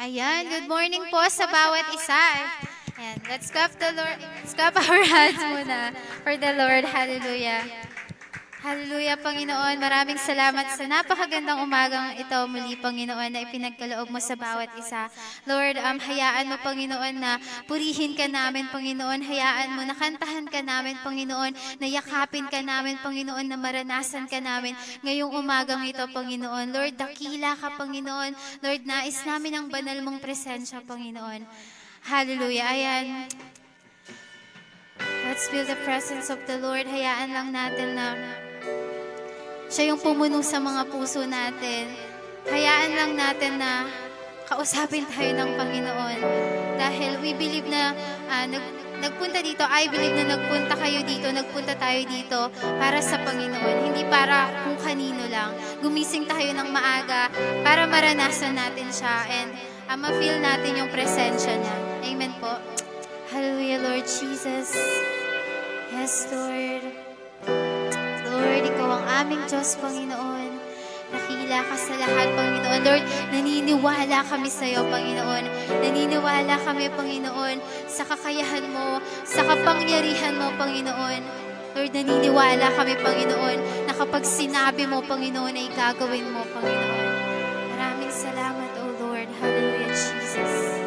Ayan, good morning po sa bawat isa. And let's clap the Lord. Let's clap our hands muna for the Lord. Hallelujah. Hallelujah, Panginoon. Maraming salamat sa napakagandang umagang ito muli, Panginoon, na ipinagkaloob mo sa bawat isa. Lord, hayaan mo, Panginoon, na purihin ka namin, Panginoon. Hayaan mo na kantahan ka namin, Panginoon, na yakapin ka namin, Panginoon, na maranasan ka namin ngayong umagang ito, Panginoon. Lord, dakila ka, Panginoon. Lord, nais namin ang banal mong presensya, Panginoon. Hallelujah. Ayan. Let's feel the presence of the Lord. Hayaan lang natin na siya yung pumuno sa mga puso natin. Hayaan lang natin na kausapin tayo ng Panginoon. Dahil we believe na nagpunta dito, I believe na nagpunta kayo dito, nagpunta tayo dito para sa Panginoon. Hindi para kung kanino lang. Gumising tayo ng maaga para maranasan natin siya and ma-feel natin yung presensya niya. Amen po. Hallelujah, Lord Jesus. Yes, Lord. Lord, Ikaw ang aming Diyos, Panginoon. Nakila ka sa lahat, Panginoon. Lord, naniniwala kami sa iyo, Panginoon. Naniniwala kami, Panginoon, sa kakayahan mo, sa kapangyarihan mo, Panginoon. Lord, naniniwala kami, Panginoon, na kapag sinabi mo, Panginoon, ay gagawin mo, Panginoon. Maraming salamat, O Lord. Hallelujah, Jesus.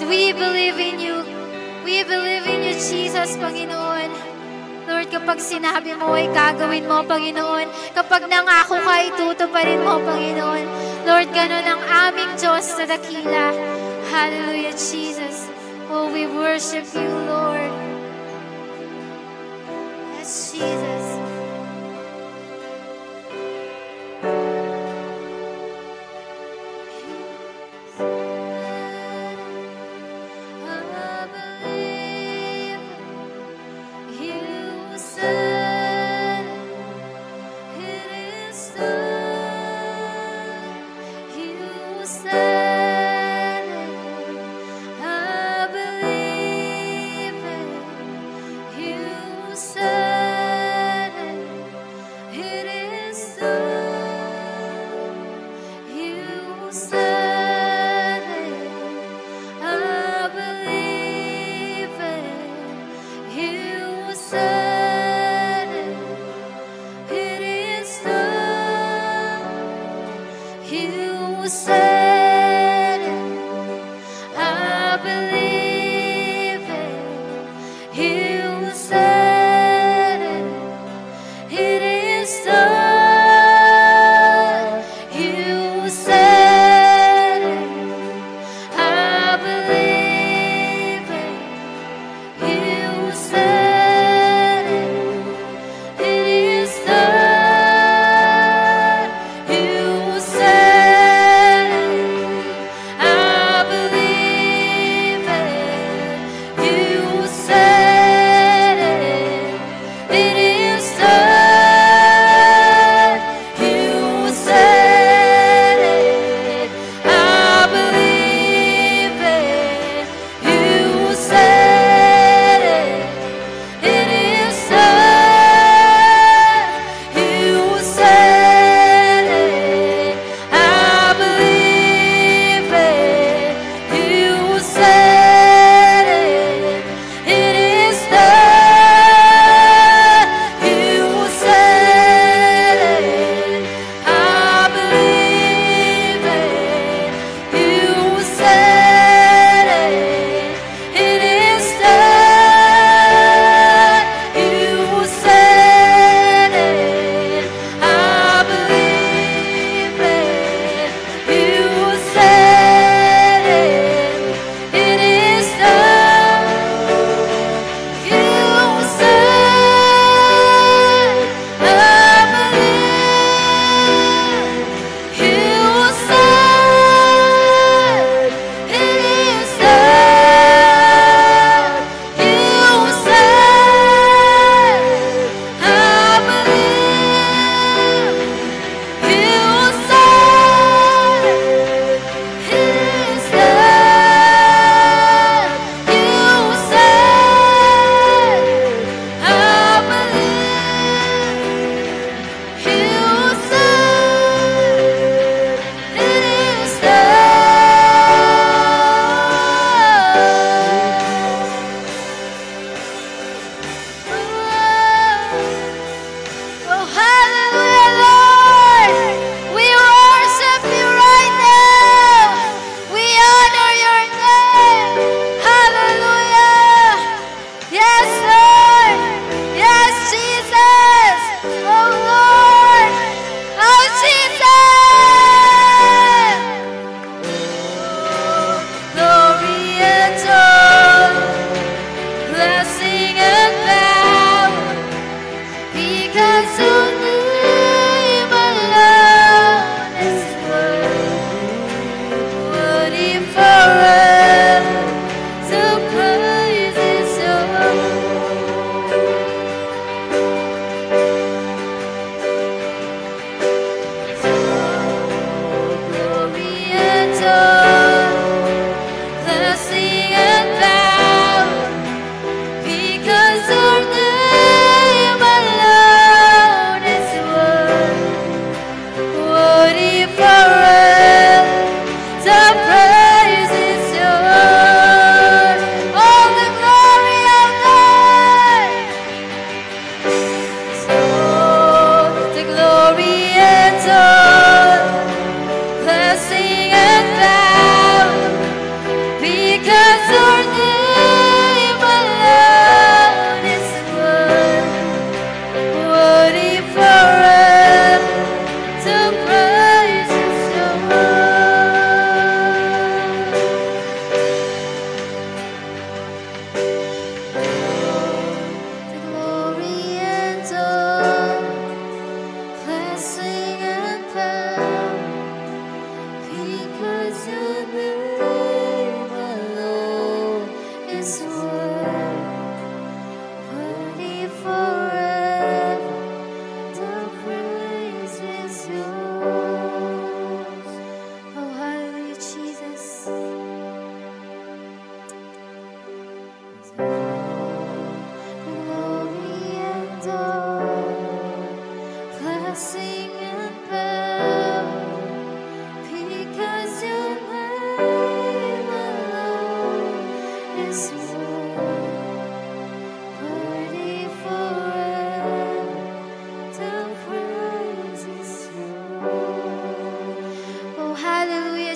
we believe in you. We believe in you, Jesus, Panginoon. Lord, kapag sinabi mo ay gagawin mo, Panginoon. Kapag nangako ka, itutuparin mo, Panginoon. Lord, ganun ang aming Diyos na dakila. Hallelujah, Jesus. Oh, we worship you, Lord. Yes, Jesus. You said it. I believe it. You said it. It is done. You said it. I believe it. You said it. It is done. You said it. I believe it. You said it. It is done. You said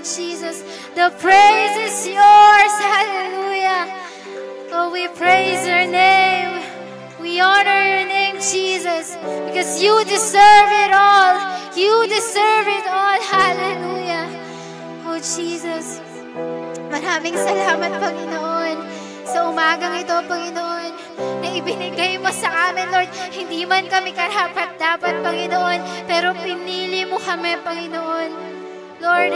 Lord Jesus. The praise is yours. Hallelujah. Oh, we praise your name. We honor your name, Jesus, because you deserve it all. You deserve it all. Hallelujah. Oh, Jesus. Maraming salamat, Panginoon, sa umagang ito, Panginoon, na ibinigay mo sa amin, Lord. Hindi man kami karapat-dapat, Panginoon, pero pinili mo kami, Panginoon. Lord,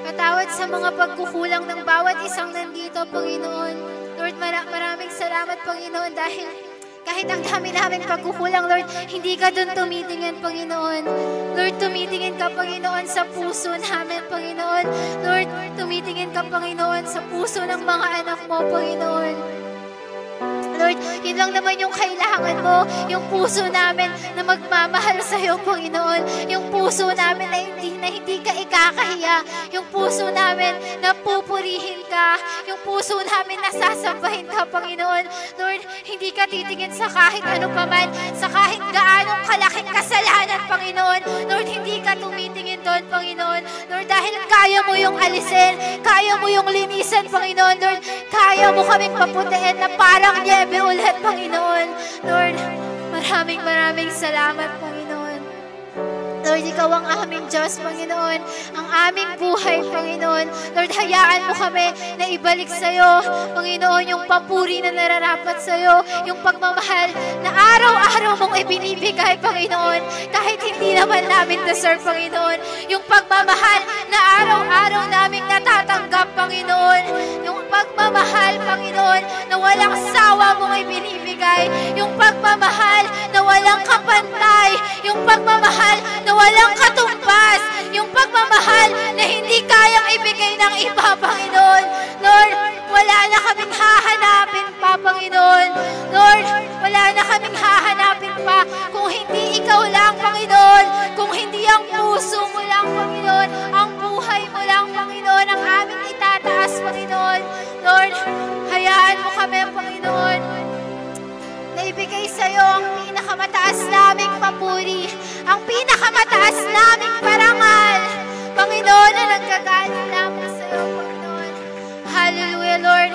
patawad sa mga pagkukulang ng bawat isang nandito, Panginoon. Lord, maraming salamat, Panginoon, dahil kahit ang dami namin pagkukulang, Lord, hindi ka doon tumitingin, Panginoon. Lord, tumitingin ka, Panginoon, sa puso namin, Panginoon. Lord, tumitingin ka, Panginoon, sa puso ng mga anak mo, Panginoon. Lord, yun lang naman yung kailangan mo, yung puso namin na magmamahal sa iyo, Panginoon. Yung puso namin na hindi ka ikakahiya. Yung puso namin na pupurihin ka. Yung puso namin na sasambahin ka, Panginoon. Lord, hindi ka titingin sa kahit ano paman, sa kahit gaanong kalaking kasalanan, Panginoon. Lord, hindi ka tumitingin doon, Panginoon. Lord, dahil kaya mo yung alisin, kaya mo yung linisan, Panginoon. Lord, kaya mo kaming paputiin na parang niebe ulit, Panginoon. Lord, maraming salamat, Panginoon. Lord, ikaw ang aming Diyos, Panginoon. Ang aming buhay, Panginoon. Lord, hayaan mo kami na ibalik sa iyo, Panginoon, yung papuri na nararapat sa iyo, yung pagmamahal na araw-araw mong ibinibigay, Panginoon, kahit hindi naman namin deserve, Panginoon. Yung pagmamahal na araw-araw naming natatanggap, Panginoon. Yung pagmamahal, Panginoon, na walang sawa mong ibinibigay. Yung pagmamahal na walang kapantay. Yung pagmamahal na walang katumbas. Yung pagmamahal na hindi kayang ibigay ng iba, Panginoon. Lord, wala na kaming hahanapin pa, Panginoon. Lord, wala na kaming hahanapin pa kung hindi ikaw lang, Panginoon. Kung hindi ang puso mo lang, Panginoon. Ang buhay mo lang, Panginoon. Ang aming itataas, Panginoon. Lord, hayaan mo kami, Panginoon, na ibigay sa iyo ang pinakamataas naming papuri, ang pinakamataas naming parangal, Panginoon, na nagkagaling lamang sa iyo, Panginoon. Hallelujah, Lord.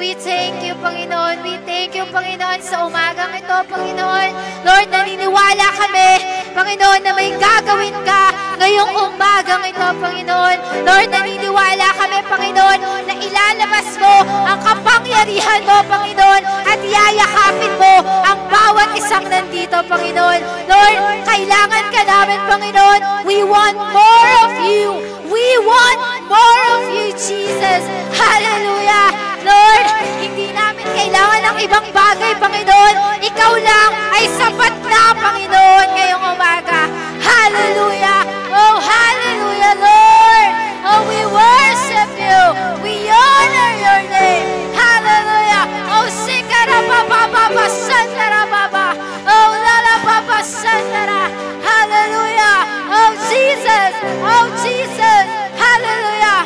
We thank you, Panginoon. We thank you, Panginoon, sa umagang ito, Panginoon. Lord, naniniwala kami, Panginoon, na may gagawin ka ngayong umagang ito, Panginoon. Lord, naniniwala kami, Panginoon, na ilalabas mo ang kapangyarihan mo, Panginoon, at yayakapin mo ang bawat isang nandito, Panginoon. Lord, kailangan ka namin, Panginoon. We want more of you. We want more of you, Jesus. Hallelujah. Lord, hindi namin kailangan ng ibang bagay, Panginoon. Ikaw lang ay sapat na, Panginoon, ngayong umaga. Hallelujah. Oh, hallelujah, Lord. Oh, we worship you. We honor your name. Hallelujah. Oh, sikara baba sandara baba. Oh, lala baba sandara. Hallelujah. Oh, Jesus. Oh, Jesus. Hallelujah.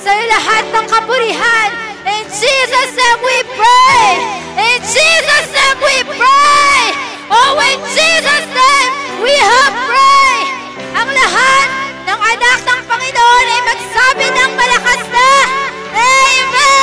Sa'yo lahat ng kapurihan. In Jesus' name we pray. In Jesus' name we pray. Oh, in Jesus' name we have pray. Ang lahat ng anak ng Panginoon ay magsabi ng malakas na Amen!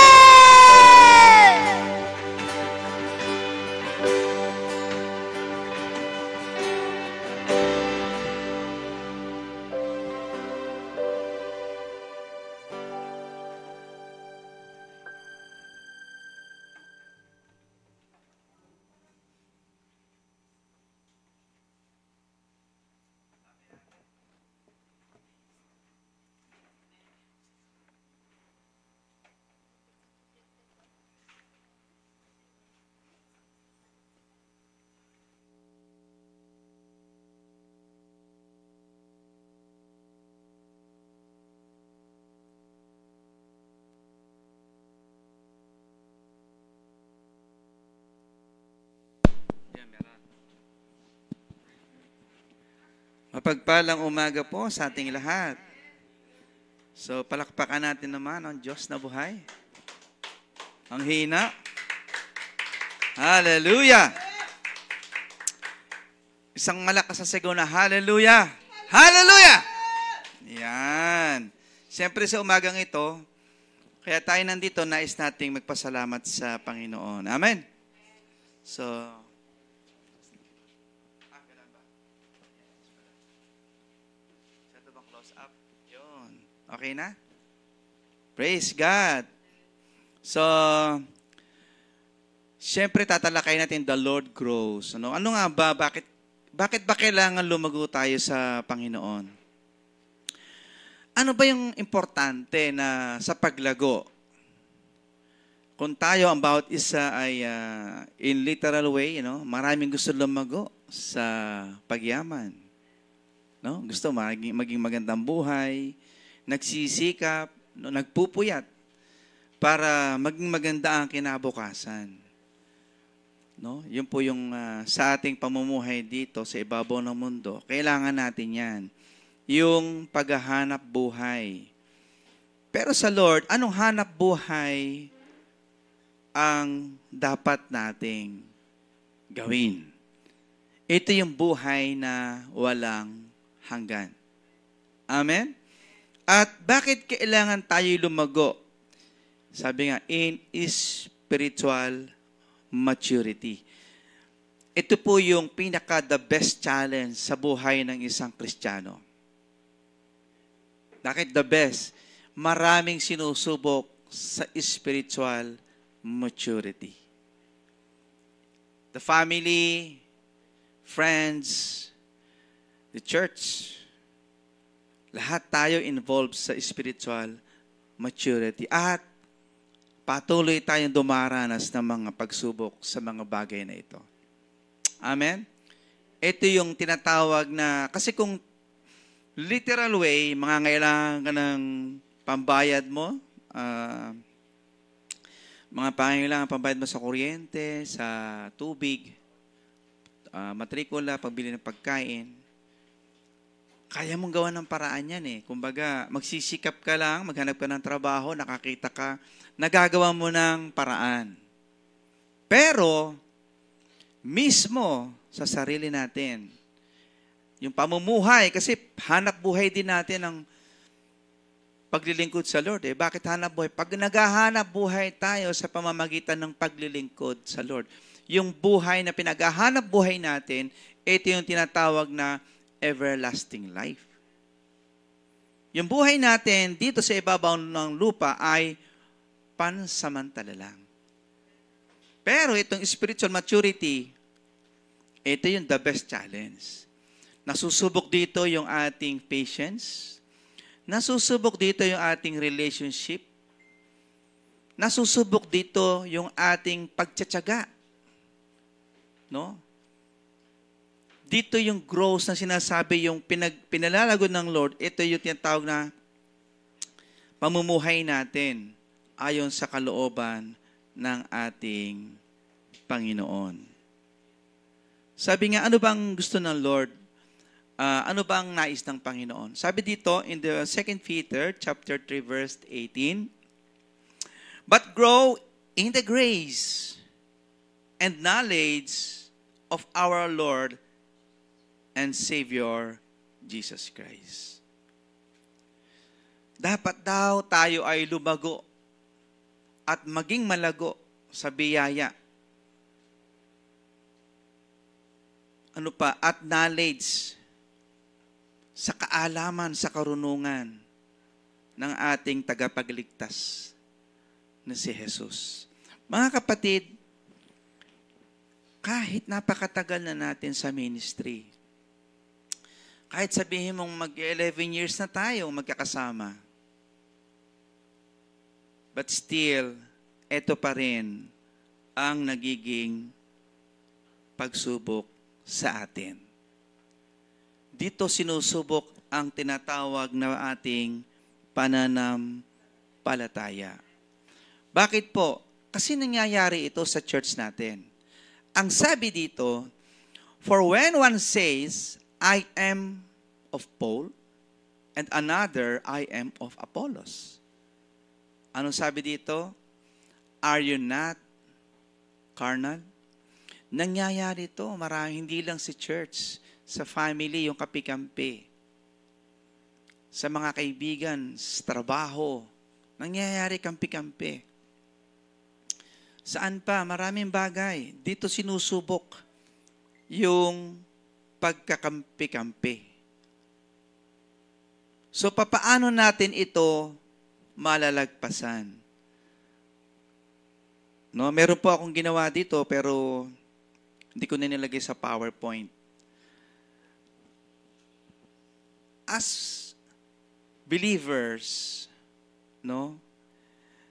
Mapagpalang umaga po sa ating lahat. So, palakpakan natin naman ang Diyos na buhay. Ang hina. Hallelujah! Isang malakas sa sigaw na Hallelujah! Hallelujah! Yan. Siyempre sa umagang ito, kaya tayo nandito, nais nating magpasalamat sa Panginoon. Amen? So, ito bang close up? Yun. Okay na? Praise God. So, siyempre tatalakay natin the Lord grows. Ano nga ba? Bakit ba kailangan lumago tayo sa Panginoon? Ano ba yung importante na sa paglago? Kung tayo about isa ay in literal way, maraming gusto lumago sa pagyaman. No? Gusto maging magandang buhay, nagsisikap, nagpupuyat para maging maganda ang kinabukasan. No? Yun po yung sa ating pamumuhay dito sa ibabaw ng mundo. Kailangan natin yan. Yung paghahanap buhay. Pero sa Lord, anong hanap buhay ang dapat nating gawin? Ito yung buhay na walang hanggan. Amen? At bakit kailangan tayo lumago? Sabi nga, in spiritual maturity. Ito po yung the best challenge sa buhay ng isang Kristiyano. Bakit the best? Maraming sinusubok sa spiritual maturity. The family, friends, the church, lahat tayo involved sa spiritual maturity. At patuloy tayong dumaranas ng mga pagsubok sa mga bagay na ito. Amen? Ito yung tinatawag na, kasi kung literal way, mangangailangan ka ng pambayad mo, mga pangangailangan pambayad mo sa kuryente, sa tubig, matrikula, pagbili ng pagkain. Kaya mong gawa ng paraan yan eh. Kumbaga, magsisikap ka lang, maghanap ka ng trabaho, nakakita ka, nagagawa mo ng paraan. Pero, mismo sa sarili natin, yung pamumuhay, kasi hanap buhay din natin ang paglilingkod sa Lord. Bakit hanap buhay? Pag naghahanap buhay tayo sa pamamagitan ng paglilingkod sa Lord, yung buhay na pinaghahanap buhay natin, ito yung tinatawag na everlasting life. Yung buhay natin dito sa ibabaw ng lupa ay pansamantala lang. Pero itong spiritual maturity, ito yung the best challenge. Nasusubok dito yung ating patience. Nasusubok dito yung ating relationship. Nasusubok dito yung ating pagtsatsaga. No? Dito yung growth na sinasabi, yung pinalalago ng Lord, ito yung tinatawag na pamumuhay natin ayon sa kalooban ng ating Panginoon. Sabi nga, ano bang gusto ng Lord? Ano bang nais ng Panginoon? Sabi dito in the 2 Peter chapter 3 verse 18, but grow in the grace and knowledge of our Lord and Savior Jesus Christ. Dapat daw tayo ay lumago at maging malago sa biyaya. Ano pa? At knowledge, sa kaalaman, sa karunungan ng ating tagapagligtas na si Jesus. Mga kapatid, kahit napakatagal na natin sa ministry, kahit sabihin mong mag-11 years na tayo magkakasama, but still, ito pa rin ang nagiging pagsubok sa atin. Dito sinusubok ang tinatawag na ating pananampalataya. Bakit po? Kasi nangyayari ito sa church natin. Ang sabi dito, for when one says, I am of Paul, and another, I am of Apollos. Anong sabi dito? Are you not carnal? Nangyayari ito, marami, hindi lang sa church, sa family, yung kapi-kampi. sa mga kaibigan, sa trabaho, nangyayari kampi-kampi. Saan pa? Maraming bagay. Dito sinusubok yung pagkakampi-kampi. So, papaano natin ito malalagpasan? No, meron po akong ginawa dito pero hindi ko na nilagay sa PowerPoint. As believers, no?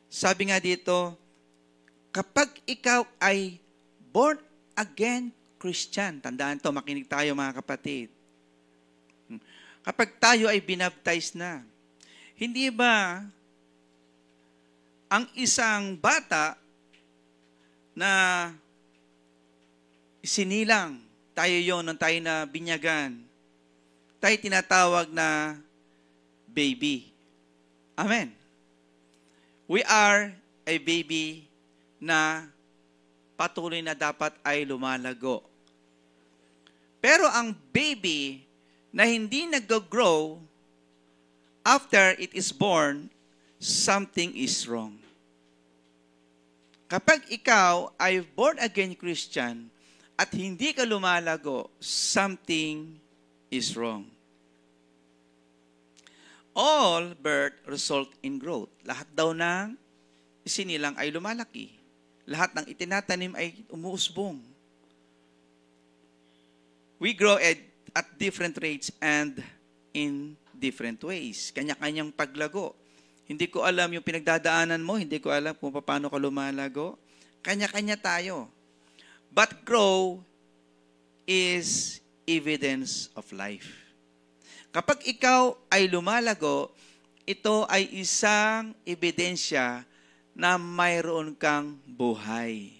Sabi nga dito, kapag ikaw ay born again Christian, tandaan to, makinig tayo mga kapatid. Kapag tayo ay binaptize na, hindi ba ang isang bata na isinilang, tayo yon nung tayo na binyagan, tayo tinatawag na baby. Amen. We are a baby na patuloy na dapat ay lumalago. Pero ang baby na hindi nag-grow after it is born, something is wrong. Kapag ikaw ay born-again Christian at hindi ka lumalago, something is wrong. All birth result in growth. Lahat daw ng isinilang ay lumalaki. Lahat ng itinatanim ay umuusbong. We grow at different rates and in different ways. Kanya-kanyang paglago. Hindi ko alam yung pinagdadaanan mo, hindi ko alam kung paano ka lumalago. Kanya-kanya tayo. But grow is evidence of life. Kapag ikaw ay lumalago, ito ay isang ebidensya na mayroon kang buhay.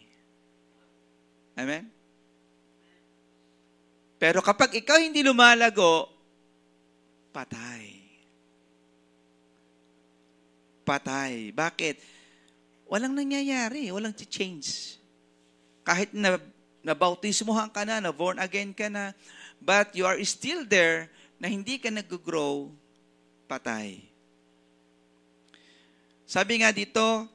Amen? Pero kapag ikaw hindi lumalago, patay. Patay. Bakit? Walang nangyayari. Walang change. Kahit na nabautismohan ka na, na born again ka na, but you are still there na hindi ka nag-grow, patay. Sabi nga dito,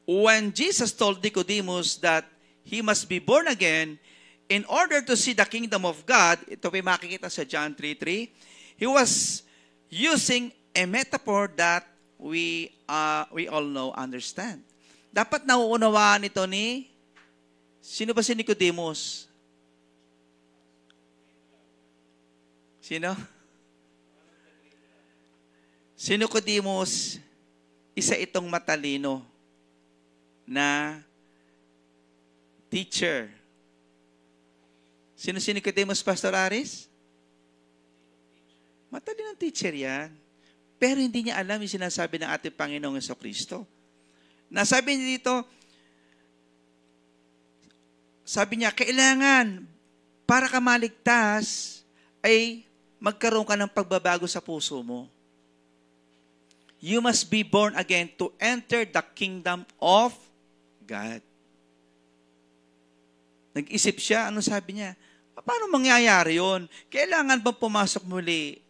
when Jesus told Nicodemus that he must be born again in order to see the kingdom of God, ito may makikita sa John 3:3, he was using a metaphor that we all know, understand. Dapat nauunawaan ito ni, sino ba si Nicodemus? Sino? Si Nicodemus, isa itong matalino na teacher. Sino si Nicodemus, Pastor Aris? Matalinong teacher yan. Pero hindi niya alam yung sinasabi ng ating Panginoong Jesucristo. Nasabi niya dito, sabi niya, kailangan para ka maligtas ay magkaroon ka ng pagbabago sa puso mo. You must be born again to enter the kingdom of God. Nag-isip siya, ano sabi niya? Paano mangyayari yun? Kailangan bang pumasok muli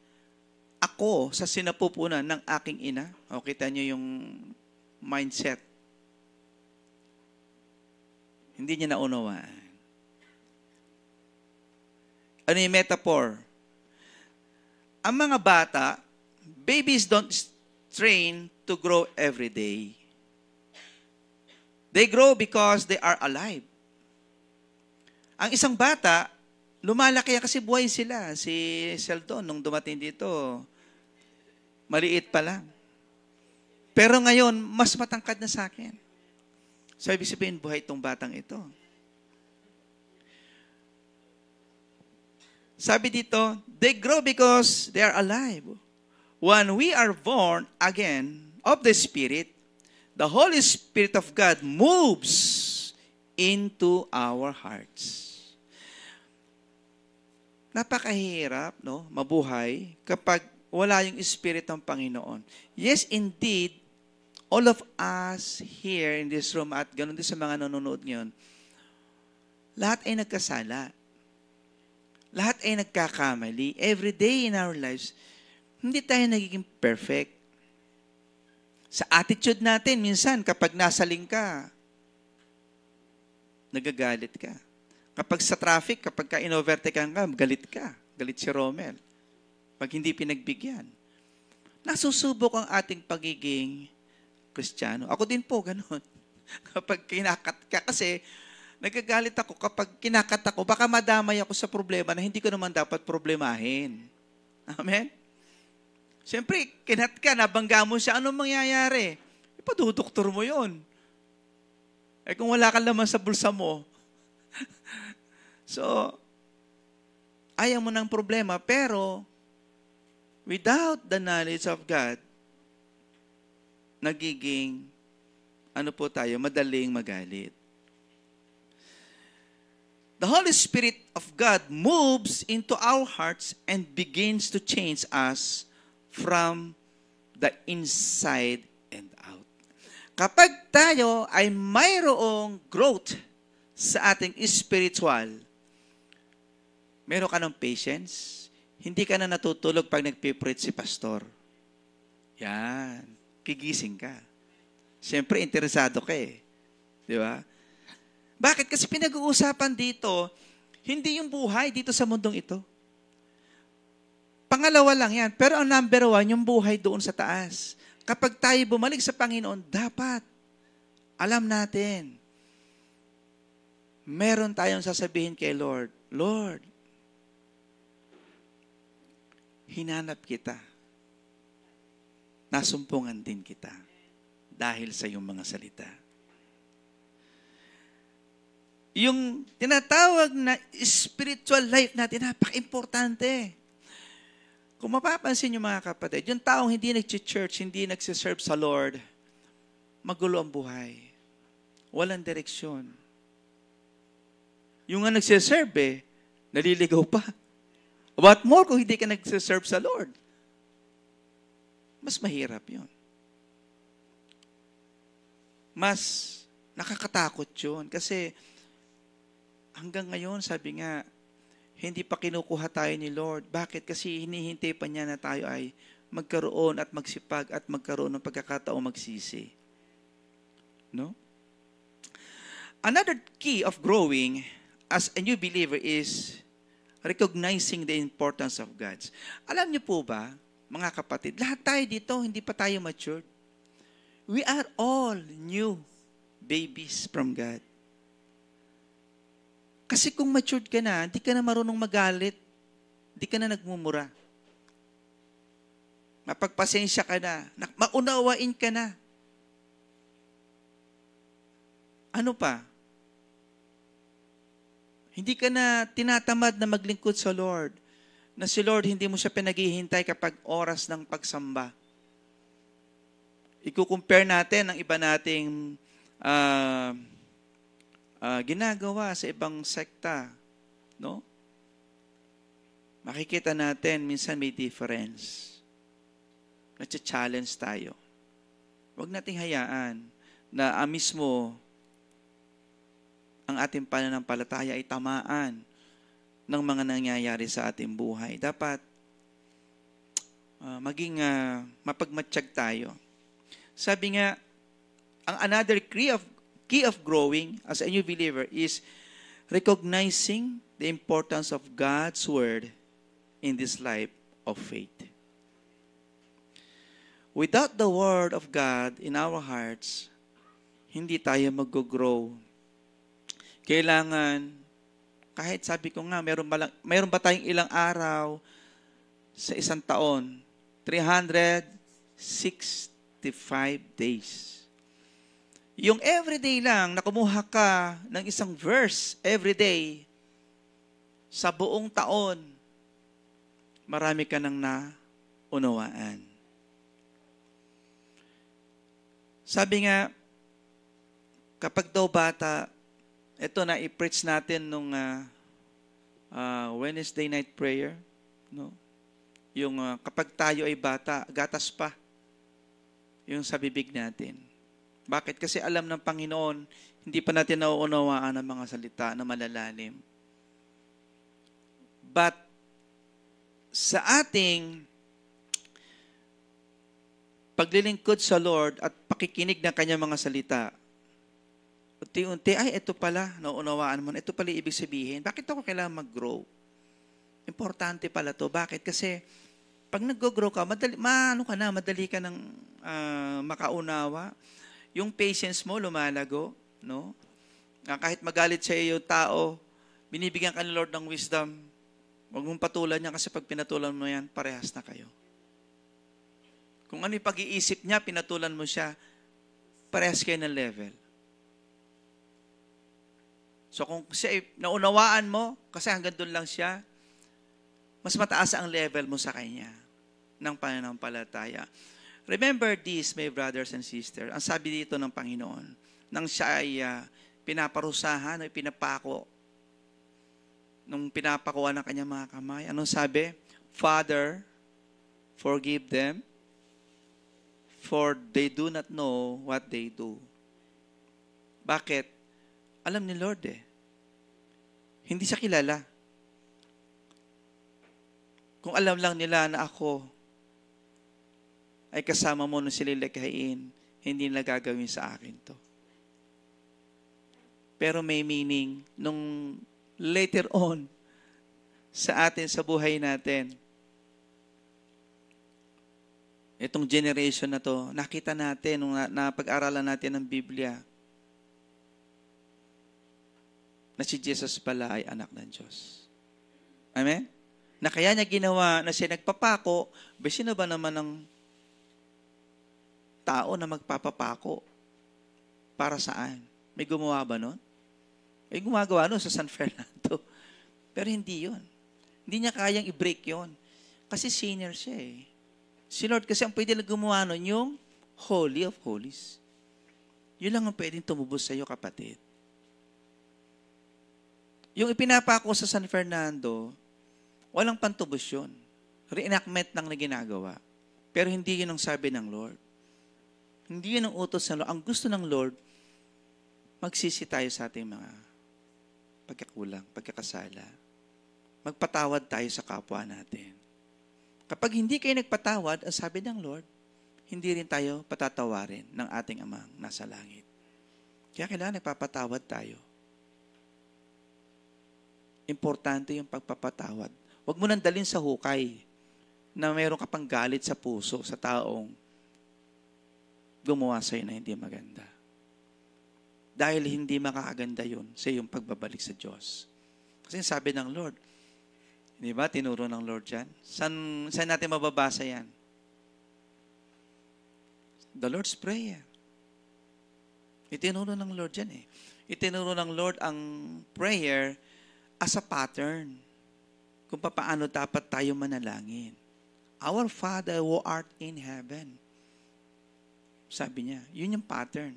ako sa sinapupunan ng aking ina? O, kita niyo yung mindset. Hindi niya naunawaan. Ano yung metaphor? Ang mga bata, babies don't train to grow every day. They grow because they are alive. Ang isang bata, lumalaki kasi buhay sila. Si Sheldon, nung dumating dito, maliit pa lang. Pero ngayon, mas matangkad na sa akin. So, ibig sabihin, buhay itong batang ito. Sabi dito, they grow because they are alive. When we are born again of the Spirit, the Holy Spirit of God moves into our hearts. Napakahirap, no? Mabuhay kapag wala yung Spirit ng Panginoon. Yes, indeed, all of us here in this room at ganun din sa mga nanonood ngayon, lahat ay nagkasala. Lahat ay nagkakamali. Every day in our lives, hindi tayo nagiging perfect. Sa attitude natin, minsan, kapag nasaling ka, nagagalit ka. Kapag sa traffic, kapag ka-inovertakean ka, galit ka. Galit si Romel. Pag hindi pinagbigyan. Nasusubok ang ating pagiging Kristiyano. Ako din po, ganun. Kapag kinakat ka, kasi nagagalit ako kapag kinakat ako, baka madamay ako sa problema na hindi ko naman dapat problemahin. Amen? Siyempre, kinat ka, nabangga mo siya, anong mangyayari? Ipaduduktor mo yun. Eh kung wala ka naman sa bulsa mo, so, ayaw mo ng problema, pero without the knowledge of God, nagiging, madaling magalit. The Holy Spirit of God moves into our hearts and begins to change us from the inside and out. Kapag tayo ay mayroong growth sa ating spiritual, meron ka ng patience, hindi ka na natutulog pag nagpipreach si pastor. Yan, gigising ka. Siyempre, interesado ka eh. Di ba? Bakit? Kasi pinag-uusapan dito, hindi yung buhay dito sa mundong ito. Pangalawa lang yan. Pero ang number one, yung buhay doon sa taas. Kapag tayo bumalik sa Panginoon, dapat alam natin, meron tayong sasabihin kay Lord, Lord, hinanap kita. Nasumpungan din kita dahil sa iyong mga salita. Yung tinatawag na spiritual life natin, napaka-importante. Kung mapapansin niyo mga kapatid, yung taong hindi nag-church, hindi nagsiserve sa Lord, magulo ang buhay. Walang direksyon. Yung nga nagsiserve, naliligaw pa. What more kung hindi ka nagsiserve sa Lord? Mas mahirap yun. Mas nakakatakot yun. Kasi hanggang ngayon, sabi nga, hindi pa kinukuha tayo ni Lord. Bakit? Kasi hinihintay pa niya na tayo ay magkaroon at magsipag at magkaroon ng pagkakataong magsisi. No? Another key of growing as a new believer is recognizing the importance of God. Alam niyo po ba, mga kapatid, lahat tayo dito, hindi pa tayo matured. We are all new babies from God. Kasi kung matured ka na, hindi ka na marunong magalit, hindi ka na nagmumura. Mapagpasensya ka na, maunawain ka na. Ano pa? Hindi ka na tinatamad na maglingkod sa Lord. Na si Lord, hindi mo siya pinaghihintay kapag oras ng pagsamba. I-compare natin ang iba nating ginagawa sa ibang sekta. No? Makikita natin, minsan may difference. Nag-challenge tayo. Huwag nating hayaan na mismo ang ating pananampalataya ay tamaan ng mga nangyayari sa ating buhay. Dapat maging mapagmatsyag tayo. Sabi nga, ang another key of growing as a new believer is recognizing the importance of God's Word in this life of faith. Without the Word of God in our hearts, hindi tayo mag-grow. Kailangan, kahit sabi ko nga, mayroon ba tayong ilang araw sa isang taon? 365 days. Yung everyday lang, na kumuha ka ng isang verse everyday, sa buong taon, marami ka nang naunawaan. Sabi nga, kapag daw bata, ito na i-preach natin nung Wednesday night prayer, no? Yung kapag tayo ay bata, gatas pa yung sa bibig natin. Bakit? Kasi alam ng Panginoon, hindi pa natin nauunawaan ang mga salita na malalalim. But sa ating paglilingkod sa Lord at pakikinig ng kanyang mga salita, unti-unti, ay, ito pala, nauunawaan mo, ito pala ibig sabihin. Bakit ako kailangan mag-grow? Importante pala to. Bakit? Kasi, pag nag-grow ka, madali ka ng makaunawa. Yung patience mo, lumalago, no? Kahit magalit sa iyo yung tao, binibigyan ka ni Lord ng wisdom, huwag mong patulan niya kasi pag pinatulan mo yan, parehas na kayo. Kung ano yung pag-iisip niya, pinatulan mo siya, parehas kayo ng level. So kung siya, naunawaan mo, kasi hanggang doon lang siya, mas mataas ang level mo sa kanya ng pananampalataya. Remember this, my brothers and sisters. Ang sabi dito ng Panginoon, nang siya ay pinaparusahan o pinapako, nung pinapakuha ng kanyang mga kamay, anong sabi? Father, forgive them, for they do not know what they do. Bakit? Alam ni Lord Hindi siya kilala. Kung alam lang nila na ako ay kasama mo nung sila likhain, hindi nila gagawin sa akin to. Pero may meaning nung later on sa atin, sa buhay natin. Itong generation na to, nakita natin nung napag-aralan natin ng Biblia na si Jesus pala ay anak ng Diyos. Amen? Na kaya niya ginawa na siya nagpapako, sino ba naman ng tao na magpapapako? Para saan? May gumawa ba nun? May gumagawa nun sa San Fernando. Pero hindi yun. Hindi niya kayang i-break yun. Kasi sinner siya Si Lord kasi ang pwede lang gumawa nun yung Holy of Holies. Yun lang ang pwedeng tumubos sa iyo, kapatid. Yung ipinapako sa San Fernando, walang pantubos yun. Reenactment lang na ginagawa. Pero hindi yun ang sabi ng Lord. Hindi yun ang utos ng Lord. Ang gusto ng Lord, magsisi tayo sa ating mga pagkakulang, pagkakasala. Magpatawad tayo sa kapwa natin. Kapag hindi kayo nagpatawad, ang sabi ng Lord, hindi rin tayo patatawarin ng ating Amang nasa langit. Kaya kailangan nagpapatawad tayo. Importante yung pagpapatawad. Huwag mo nang dalhin sa hukay na mayroon ka pang galit sa puso sa taong gumawa sa'yo na hindi maganda. Dahil hindi makakaganda yun sa iyong pagbabalik sa Diyos. Kasi sabi ng Lord, di ba, tinuro ng Lord yan? Saan natin mababasa yan? The Lord's Prayer. Itinuro ng Lord yan Itinuro ng Lord ang prayer as a pattern kung paano dapat tayo manalangin. Our Father who art in heaven. Sabi niya, yun yung pattern.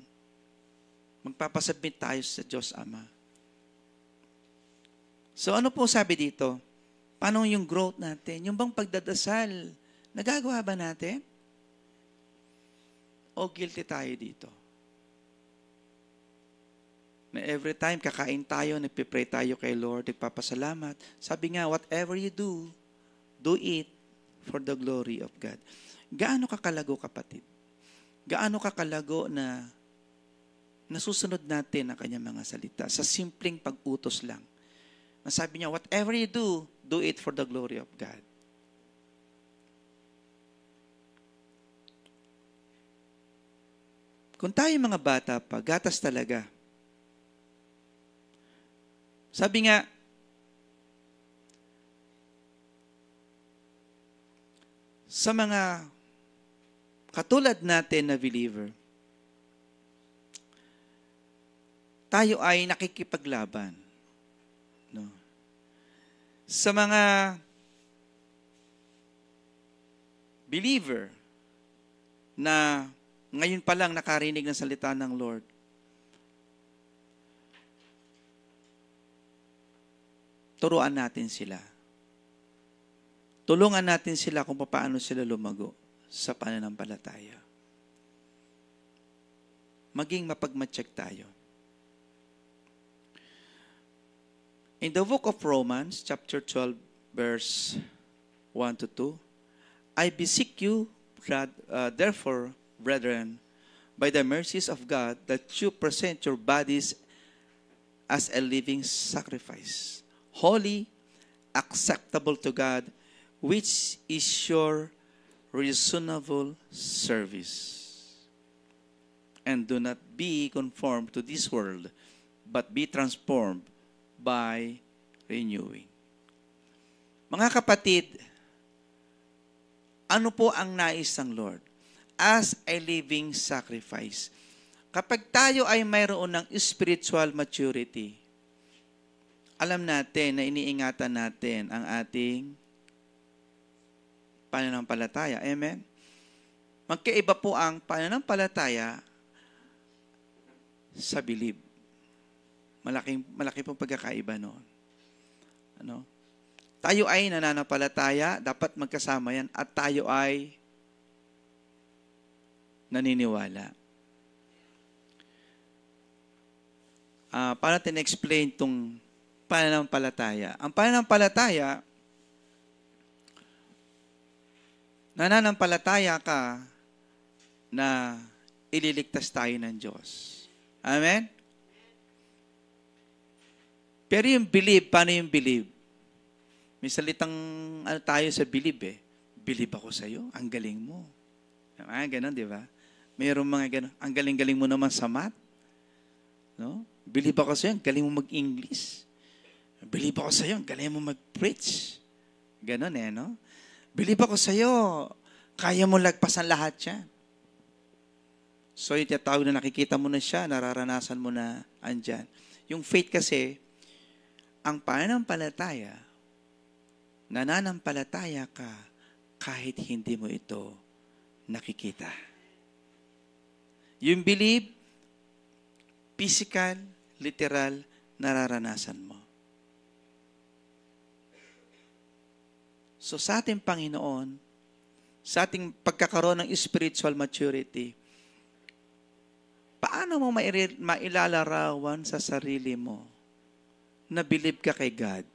Magpapasubmit tayo sa Diyos Ama. So ano po sabi dito? Paano yung growth natin? Yung bang pagdadasal, nagagawa ba natin? O guilty tayo dito? Na every time kakain tayo, nagpipray tayo kay Lord, nagpapasalamat. Sabi nga, whatever you do, do it for the glory of God. Gaano kakalago, kapatid? Gaano kakalago na nasusunod natin ang kanyang mga salita sa simpleng pag-utos lang? Nasabi niya, whatever you do it for the glory of God. Kung tayo mga bata pa, gatas talaga. Sabi nga, sa mga katulad natin na believer, tayo ay nakikipaglaban. No? Sa mga believer na ngayon pa lang nakarinig ng salita ng Lord, turuan natin sila. Tulungan natin sila kung paano sila lumago sa pananampalataya. Maging mapagmatsyag tayo. In the book of Romans, chapter 12, verse 1 to 2, I beseech you, therefore, brethren, by the mercies of God, that you present your bodies as a living sacrifice, holy, acceptable to God, which is your reasonable service. And do not be conformed to this world, but be transformed by renewing. Mga kapatid, ano po ang nais ng Lord? As a living sacrifice. Kapag tayo ay mayroon ng spiritual maturity, alam natin na iniingatan natin ang ating pananampalataya. Amen? Magkaiba po ang pananampalataya sa bilib. Malaki pong pagkakaiba noon. Ano? Tayo ay nananampalataya, dapat magkasama yan, at tayo ay naniniwala. Paano natin explain itong pananampalataya? Ang pananampalataya, nananampalataya ka na ililigtas tayo ng Diyos. Amen? Pero yung believe, paano yung believe? May salitang tayo sa believe eh. Believe ako sa'yo, ang galing mo. Ganon, di ba? Mayroong mga ganon. Ang galing-galing mo naman sa math. No? Believe ako sa'yo, ang galing mo mag-English. Believe ako sa'yo, ang galing mo mag-preach. Ganon eh, no? Believe ako sa'yo, kaya mo lagpasan lahat yan. So, yung tawag na nakikita mo na siya, nararanasan mo na andyan. Yung faith kasi, ang pananampalataya, nananampalataya ka kahit hindi mo ito nakikita. Yung believe, physical, literal, nararanasan mo. So sa ating Panginoon, sa ating pagkakaroon ng spiritual maturity, paano mo mailalarawan sa sarili mo na believe ka kay God?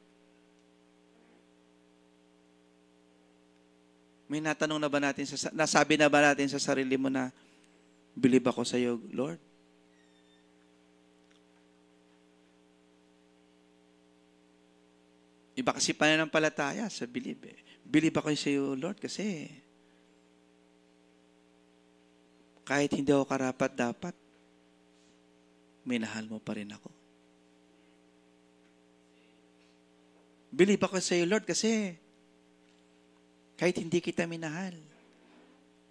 May natanong na ba natin, nasabi na ba natin sa sarili mo na, believe ako sa iyo, Lord? Iba kasi pananampalataya sa believe eh. Believe ako sa iyo, Lord, kasi kahit hindi ako karapat-dapat, minahal mo pa rin ako. Believe ako sa iyo, Lord, kasi kahit hindi kita minahal,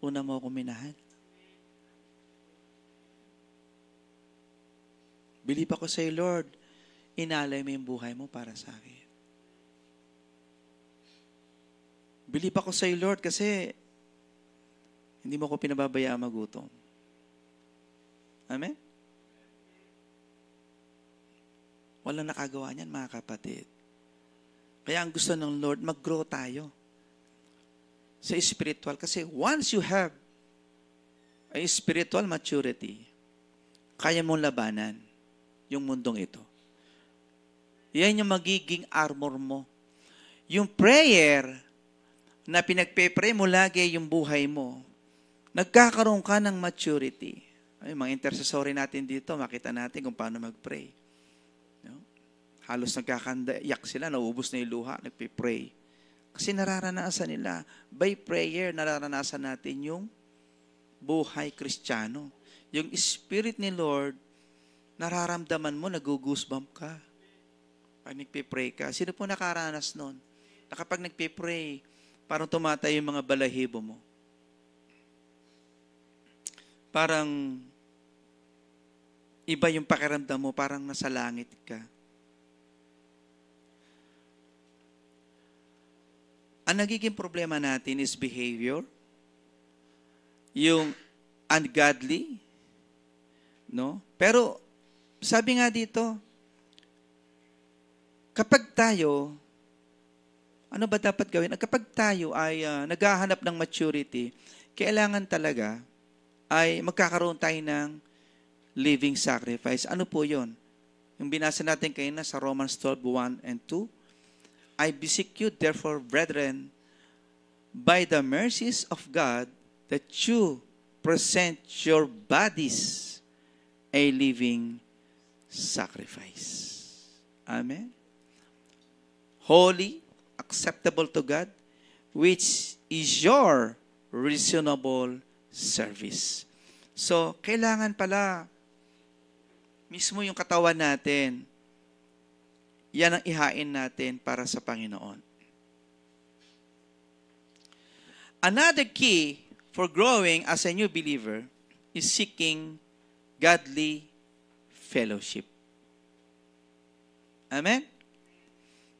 una mo ako minahal. Believe ako sa iyo, Lord, inalay mo yung buhay mo para sa akin. Believe ako sa iyo, Lord, kasi hindi mo ako pinababayaan magutom. Amen? Walang nakagawa niyan, mga kapatid. Kaya ang gusto ng Lord, mag-grow tayo sa spiritual. Kasi once you have a spiritual maturity, kaya mong labanan yung mundong ito. Yan yung magiging armor mo. Yung prayer na pinagpe-pray mo lagi yung buhay mo, nagkakaroon ka ng maturity. Ay, mga intercessory natin dito, makita natin kung paano mag-pray. No? Halos nagkakandayak sila, nauubos na yung luha, nagpe-pray. Kasi nararanasan nila, by prayer, nararanasan natin yung buhay Kristiyano. Yung Spirit ni Lord, nararamdaman mo, nag-goosebump ka. Pag nagpe-pray ka, sino po nakaranas nun? Na kapag nagpe-pray, parang tumatay yung mga balahibo mo. Parang iba yung pakiramdam mo, parang nasa langit ka. Ang nagiging problema natin is behavior, yung ungodly, no? Pero sabi nga dito, kapag tayo, ano ba dapat gawin? Kapag tayo ay naghahanap ng maturity, kailangan talaga ay magkakaroon tayo ng living sacrifice. Ano po yon? Yung binasa natin kayo na sa Romans 12:1 and 2, I beseech you, therefore, brethren, by the mercies of God, that you present your bodies a living sacrifice. Amen? Holy, acceptable to God, which is your reasonable service. So, kailangan pala, mismo yung katawan natin, yan ang ihain natin para sa Panginoon. Another key for growing as a new believer is seeking godly fellowship. Amen?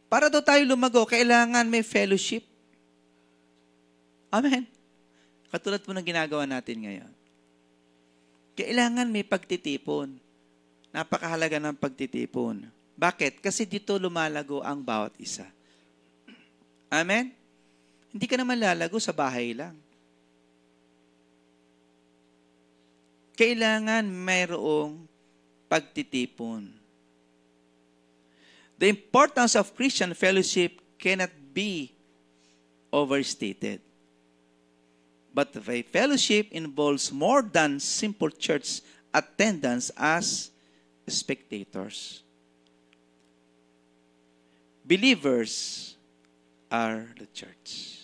Para daw tayo lumago, kailangan may fellowship. Amen? Katulad po ng ginagawa natin ngayon. Kailangan may pagtitipon. Napakahalaga ng pagtitipon. Bakit? Kasi dito lumalago ang bawat isa. Amen? Hindi ka naman lalago sa bahay lang. Kailangan mayroong pagtitipon. The importance of Christian fellowship cannot be overstated. But the fellowship involves more than simple church attendance as spectators. Believers are the church.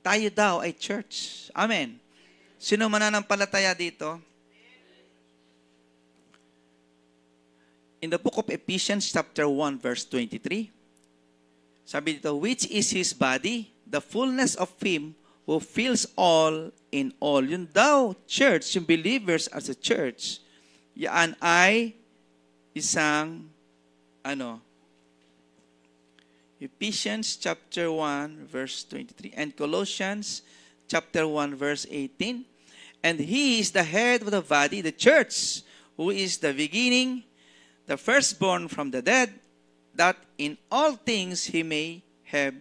Tayo daw ay church. Amen. Sino mananampalataya dito? In the book of Ephesians chapter 1 verse 23, sabi dito, which is His body, the fullness of Him who fills all in all. Yun daw, church, yung believers as a church, yan ay isang, Ephesians chapter 1 verse 23 and Colossians chapter 1 verse 18. And He is the head of the body, the church, who is the beginning, the firstborn from the dead, that in all things He may have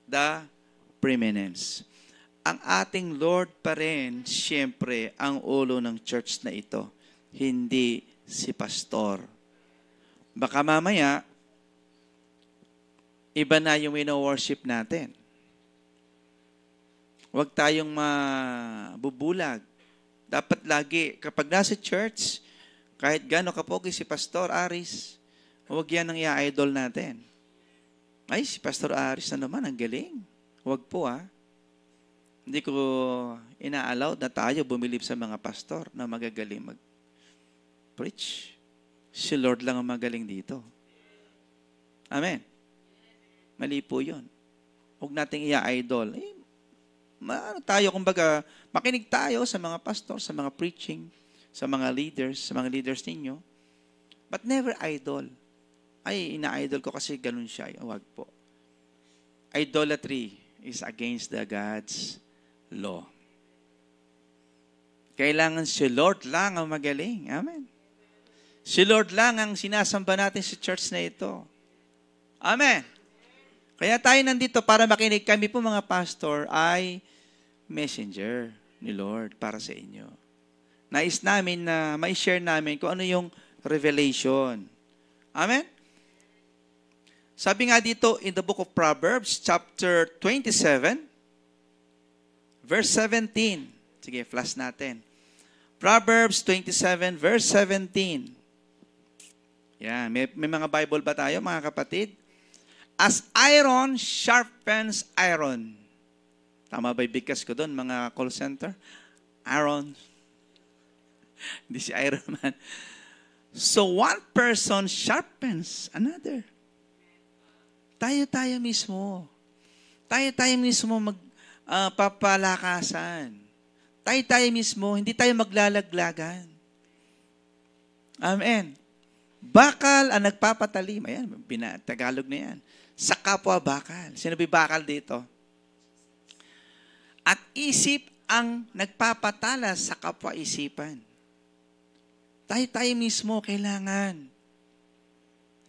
the preeminence. Ang ating Lord pa rin, siyempre, ang ulo ng church na ito. Hindi si pastor. Baka mamaya, iba na yung wino-worship natin. Huwag tayong mabubulag. Dapat lagi, kapag nasa church, kahit gano'n kapogi si Pastor Aris, huwag yan ang i-idol natin. Ay, si Pastor Aris na naman, ang galing. Huwag po Hindi ko ina-allow na tayo bumilib sa mga pastor na magagaling mag-preach. Si Lord lang ang magaling dito. Amen. Mali po yun. Huwag nating i-idol. Kumbaga, makinig tayo sa mga pastor, sa mga preaching, sa mga leaders ninyo. But never idol. Ay, ina-idol ko kasi ganun siya. Huwag po. Idolatry is against the God's law. Kailangan si Lord lang ang magaling. Amen. Si Lord lang ang sinasamba natin sa church na ito. Amen. Kaya tayo nandito para makinig. Kami po mga pastor ay messenger ni Lord para sa inyo. Nais namin na may share namin kung ano yung revelation. Amen? Sabi nga dito in the book of Proverbs, chapter 27, verse 17. Sige, flash natin. Proverbs 27, verse 17. Yan, may mga Bible ba tayo, mga kapatid? As iron sharpens iron. Tama ba yung bigkas ko doon, mga call center? Iron. Hindi si Iron Man. So one person sharpens another. Tayo mismo. Tayo mismo magpapalakasan. Tayo mismo, hindi tayo maglalaglagan. Amen. Bakal ang nagpapatalim. Ayan, Tagalog na yan. Sa kapwa bakal. Sino ba bakal dito? At isip ang nagpapatala sa kapwa-isipan. Tayo mismo kailangan.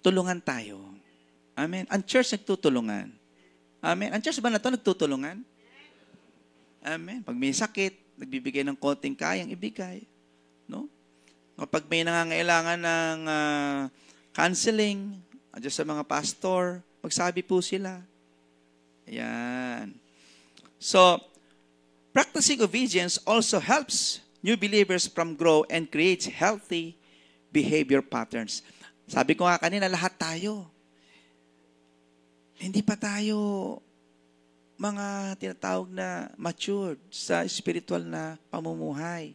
Tulungan tayo. Amen. Ang church nagtutulungan. Amen. Ang church ba na ito nagtutulungan? Amen. Pag may sakit, nagbibigay ng konting kayang ibigay. No? Kapag may nangangailangan ng counseling, adjust sa mga pastor, magsabi po sila. Ayan. So, Practicing obedience also helps new believers from grow and creates healthy behavior patterns. Sabi ko nga kanina, lahat tayo. Hindi pa tayo mga tinatawag na matured sa spiritual na pamumuhay.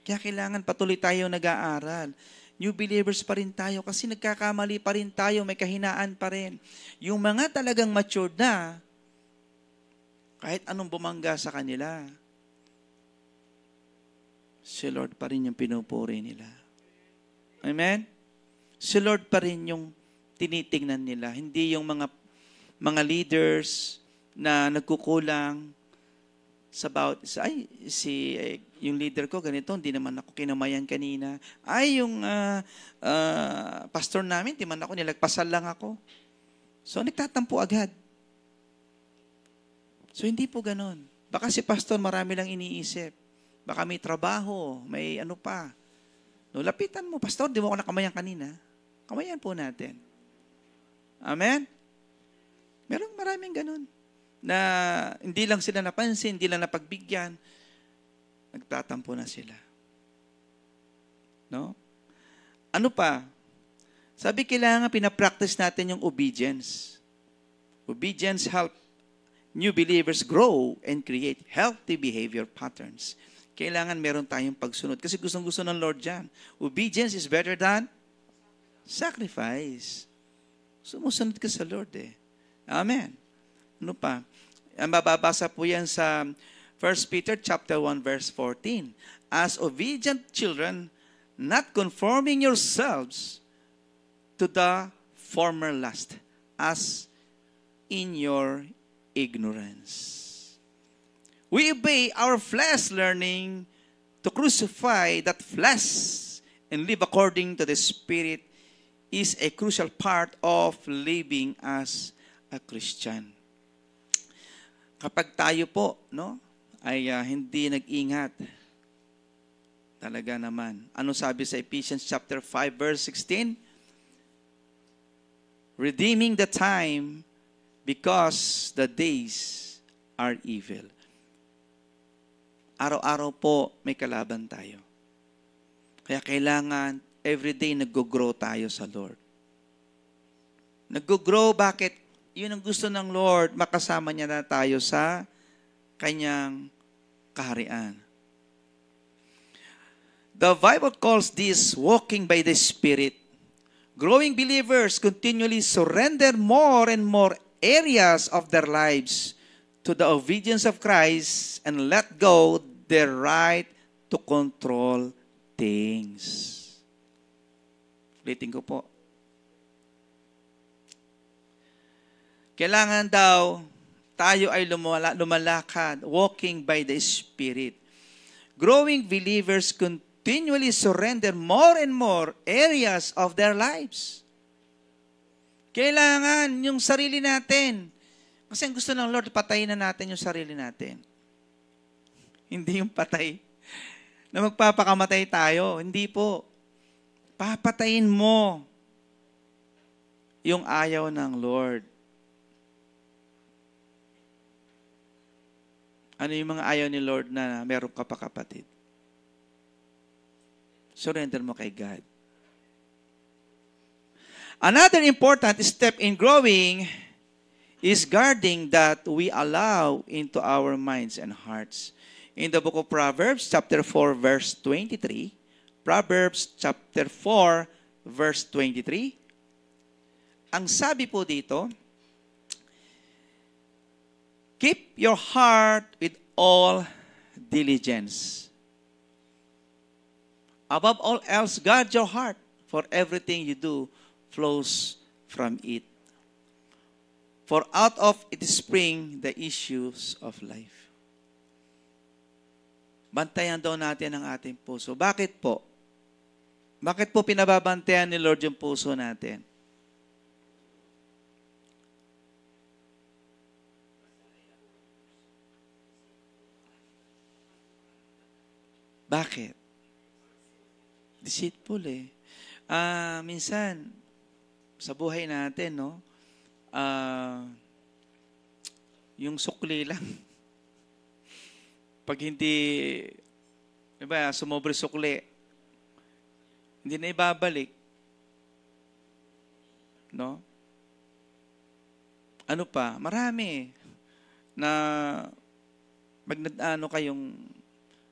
Kaya kailangan patuloy tayo nag-aaral. New believers pa rin tayo kasi nagkakamali pa rin tayo, may kahinaan pa rin. Yung mga talagang matured na, kahit anong bumangga sa kanila, si Lord pa rin yung pinupuri nila. Amen? Si Lord pa rin yung tinitingnan nila. Hindi yung mga leaders na nagkukulang yung leader ko ganito, hindi naman ako kinamayan kanina. Yung pastor namin, di man ako nilagpasal lang ako. So, nagtatampo agad. So, hindi po ganon. Baka si pastor marami lang iniisip. Baka may trabaho, may ano pa. No, lapitan mo, pastor, di mo ako nakamayan kanina. Kamayan po natin. Amen? Merong maraming ganon. Na hindi lang sila napansin, hindi lang napagbigyan, nagtatampo na sila. No? Ano pa? Sabi, kailangan pinapractice natin yung obedience. Obedience help new believers grow and create healthy behavior patterns. Kailangan meron tayong pagsunod. Kasi gustong-gusto ng Lord dyan. Obedience is better than sacrifice. Sumusunod ka sa Lord eh. Amen. Ano pa? Mababasa po yan sa 1 Peter chapter 1 verse 14. As obedient children, not conforming yourselves to the former lust, as in your ignorance. We obey our flesh, learning to crucify that flesh and live according to the Spirit is a crucial part of living as a Christian. Kapag tayo po, no, ay hindi nag-ingat, talaga naman. Ano sabi sa Ephesians chapter 5 verse 16? Redeeming the time because the days are evil. Araw-araw po may kalaban tayo. Kaya kailangan everyday nag-grow tayo sa Lord. Nag-grow, bakit? Yun ang gusto ng Lord, makasama niya na tayo sa kanyang kaharian. The Bible calls this walking by the Spirit. Growing believers continually surrender more and more areas of their lives to the obedience of Christ and let go their right to control things. Ulitin ko po. Kailangan daw tayo ay lumalakad, walking by the Spirit. Growing believers continually surrender more and more areas of their lives. Kailangan yung sarili natin. Kasi ang gusto ng Lord, patayin na natin yung sarili natin. Hindi yung patay na magpapakamatay tayo. Hindi po. Papatayin mo yung ayaw ng Lord. Ano yung mga ayaw ni Lord na meron ka pa kapatid? Surrender mo kay God. Another important step in growing is guarding that we allow into our minds and hearts. In the book of Proverbs, chapter 4, verse 23, Proverbs chapter 4, verse 23, ang sabi po dito, keep your heart with all diligence. Above all else, guard your heart, for everything you do flows from it. For out of it spring the issues of life. Bantayan daw natin ang ating puso. Bakit po? Bakit po pinababantayan ni Lord yung puso natin? Bakit? Deceitful eh. Minsan, sa buhay natin, no? Yung sukli lang. Pag hindi, di ba, sumobre sukli, hindi na ibabalik. No? Ano pa? Marami na pag kayong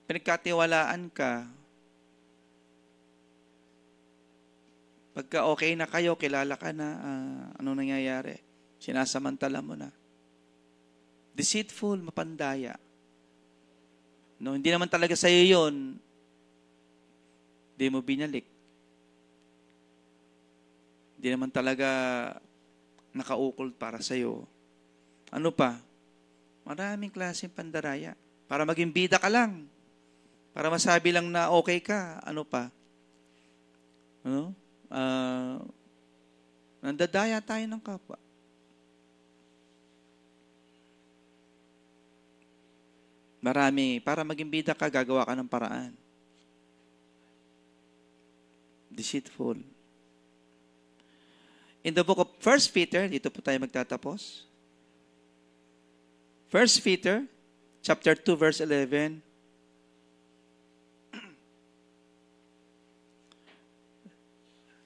pinagkatiwalaan ka, pagka okay na kayo, kilala ka na, ano nangyayari? Sinasamantala mo na. Deceitful, mapandaya. No, hindi naman talaga sa'yo yun. Hindi mo binalik. Hindi naman talaga nakaukol para sa'yo. Ano pa? Maraming klaseng pandaraya. Para maging bida ka lang. Para masabi lang na okay ka. Ano pa? Ano? Nandadaya tayo ng kapwa. Marami. Para maging bida ka, gagawa ka ng paraan. Deceitful. In the book of 1 Peter, dito po tayo magtatapos. 1 Peter, chapter 2, verse 11.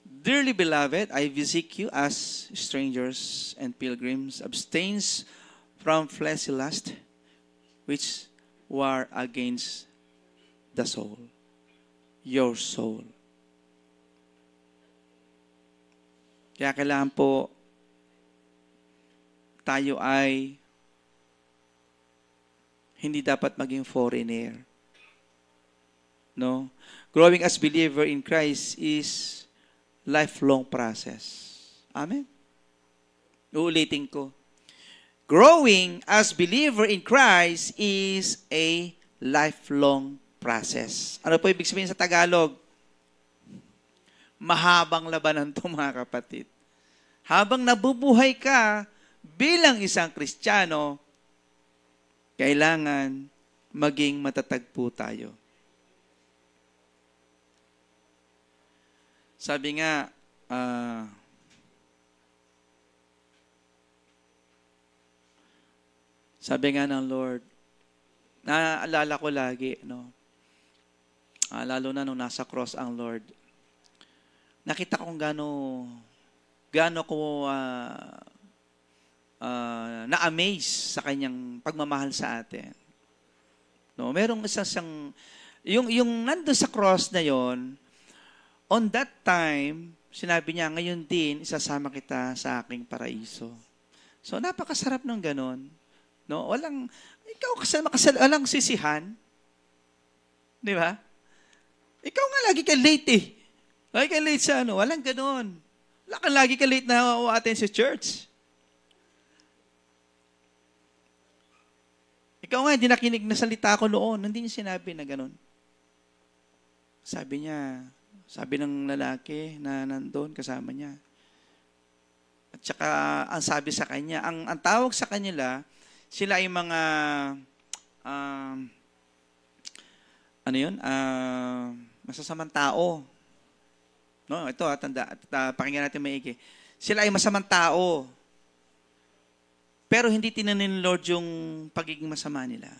Dearly beloved, I beseech you as strangers and pilgrims, abstain from fleshly lust, which war against the soul, your soul. Kaya kailangan po tayo ay hindi dapat maging foreigner. No? Growing as believer in Christ is lifelong process. Amen? Uulitin ko. Growing as believer in Christ is a lifelong process. Ano po ibig sabihin sa Tagalog? Mahabang labanan to, mga kapatid. Habang nabubuhay ka bilang isang Kristiyano, kailangan maging matatag po tayo. Sabi nga, ng Lord, naaalala ko lagi, no? Lalo na nung nasa cross ang Lord, nakita kong gaano ko na-amaze sa kanyang pagmamahal sa atin. No, merong isang yung nandun sa cross na yon, on that time, sinabi niya, ngayon din isasama kita sa aking paraiso. So napakasarap ng ganon. No, walang walang sisihan. 'Di ba? Ikaw nga lagi ka late eh. Lagi ka late sa ano, walang ganon. Wala kang lagi ka late na attend sa church. Ikaw nga, hindi nakinig na salita ko noon. Hindi niya sinabi na ganon. Sabi ng lalaki na nandun kasama niya. At saka, ang sabi sa kanya, ang tawag sa kanila, sila ay mga, masasamang tao. No, ito, pakinggan natin maigi. Sila ay masamang tao. Pero hindi tinanin ni Lord yung pagiging masama nila.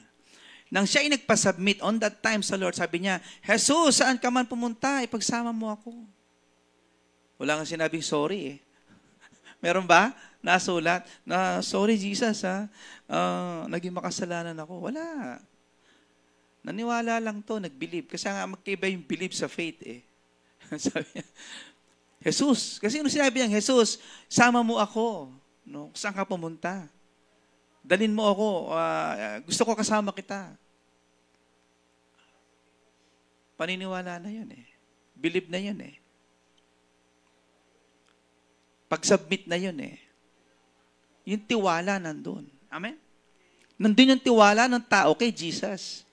Nang siya ay nagpasubmit on that time sa Lord, sabi niya, Jesus, saan ka man pumunta, ipagsama mo ako. Wala kang sinabing sorry eh. Meron ba? Nasulat na, sorry Jesus naging makasalanan ako. Wala. Naniwala lang to, nag-believe. Kasi nga magkaiba yung believe sa faith eh. Sabi niya, Jesus, kasi ano sinabi niya, Jesus, sama mo ako. No? Saan ka pumunta? Dalin mo ako. Gusto ko kasama kita. Paniniwala na yun eh. Believe na yun eh. Pag-submit na yun eh. Yung tiwala nandun. Amen? Nandun yung tiwala ng tao kay Jesus.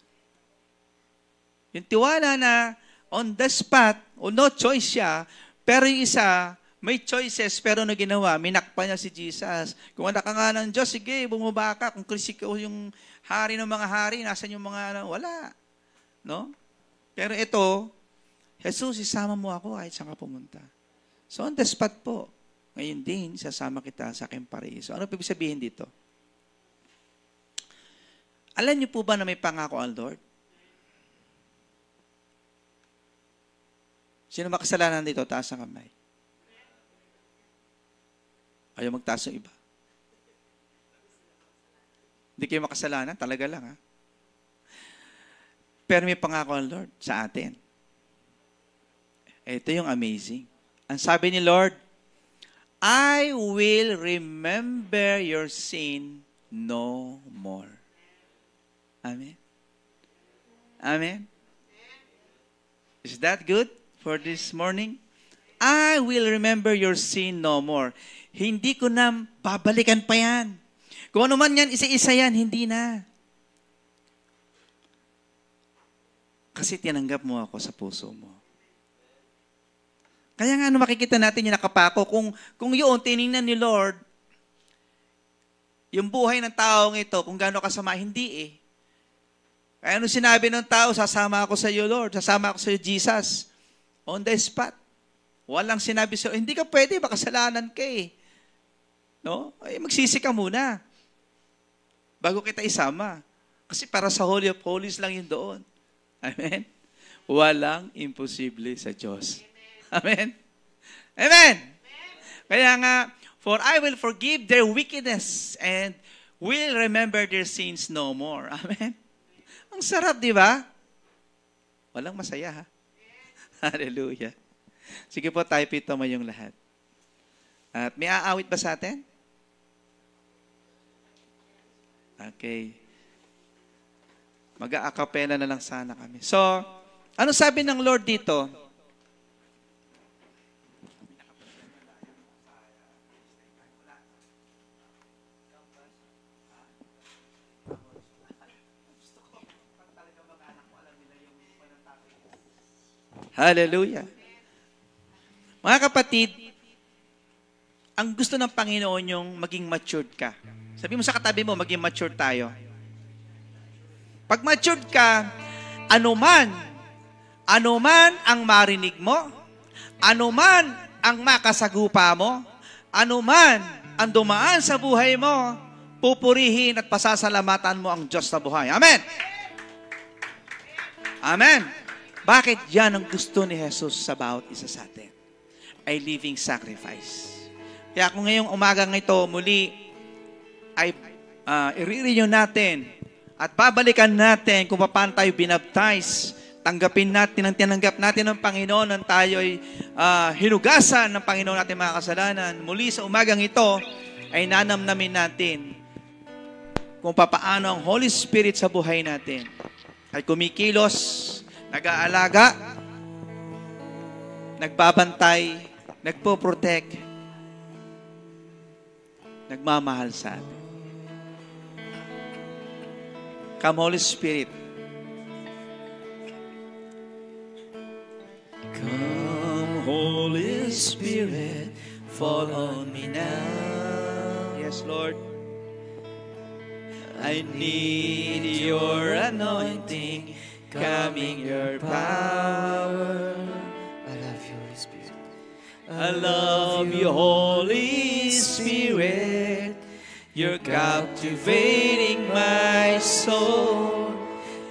Yung tiwala na on the spot, o no choice siya, pero yung isa, may choices, pero ano ginawa? Minakpa niya si Jesus. Kung anak ka nga ng Diyos, sige, bumaba ka. Kung Kristo yung hari ng mga hari, nasan yung mga, wala. No? Pero ito, Jesus, isama mo ako kahit saan ka pumunta. So, on the spot po. Ngayon din, sasama kita sa aking paraiso. Ano ibig sabihin dito? Alam niyo po ba na may pangako ang Lord? Sino makasalanan dito? Taas ang kamay. Ayaw magtaas ng iba. Hindi kayo makasalanan, talaga lang ha. Pero may pangako ang Lord sa atin. Ito yung amazing. Ang sabi ni Lord, I will remember your sin no more. Amen. Amen. Is that good for this morning? I will remember your sin no more. Hindi ko na babalikan pa yan. Kung ano man yan, isa-isa yan, hindi na. Kasi tinanggap mo ako sa puso mo. Kaya nga makikita natin yung nakapako, kung yun, tinignan ni Lord, yung buhay ng taong ito, kung gaano kasama, hindi eh. Kaya ano sinabi ng tao, sasama ako sa iyo, Lord, sasama ako sa iyo, Jesus. On the spot. Walang sinabi sa iyo, hindi ka pwede, baka kasalanan ka eh. No? Ay, magsisi ka muna. Bago kita isama. Kasi para sa Holy of Holies lang yun doon. Amen? Walang imposible sa Diyos. Amen? Amen? Kaya nga, for I will forgive their wickedness and will remember their sins no more. Amen? Ang sarap, di ba? Walang masaya, ha? Hallelujah. Sige po, tayo pito mo yung lahat. At may aawit ba sa atin? Okay. Mag-aakapela na lang sana kami. So, ano sabi ng Lord dito? Hallelujah. Mga kapatid, ang gusto ng Panginoon yung maging matured ka. Sabi mo sa katabi mo, maging matured tayo. Pag matured ka, anuman ang marinig mo, anuman ang makasagupa mo, anuman ang dumaan sa buhay mo, pupurihin at pasasalamatan mo ang Diyos sa buhay. Amen! Amen! Bakit yan ang gusto ni Jesus sa bawat isa sa atin? Ay living sacrifice. Kaya kung ngayong umagang ito muli ay i-renew natin at babalikan natin kung paano tayo binaptize, tanggapin natin ang tinanggap natin ng Panginoon nang tayo ay hinugasan ng Panginoon natin mga kasalanan. Muli sa umagang ito ay nanamnamin natin kung papaano ang Holy Spirit sa buhay natin ay kumikilos, nag-aalaga, nagbabantay, nagpo-protect, nagmamahal sa atin. Come, Holy Spirit. Come, Holy Spirit, fall on me now. Yes, Lord. I need your anointing, coming your power. I love you, Holy Spirit. I love you, Holy Spirit. You're captivating my soul.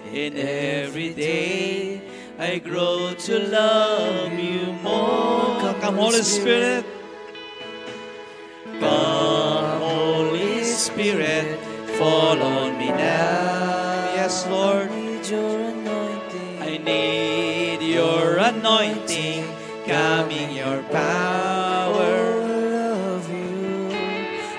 And every day I grow to love you more. Come, Holy Spirit. Come, Holy Spirit, fall on me now. Yes, Lord. I need your anointing, coming your power.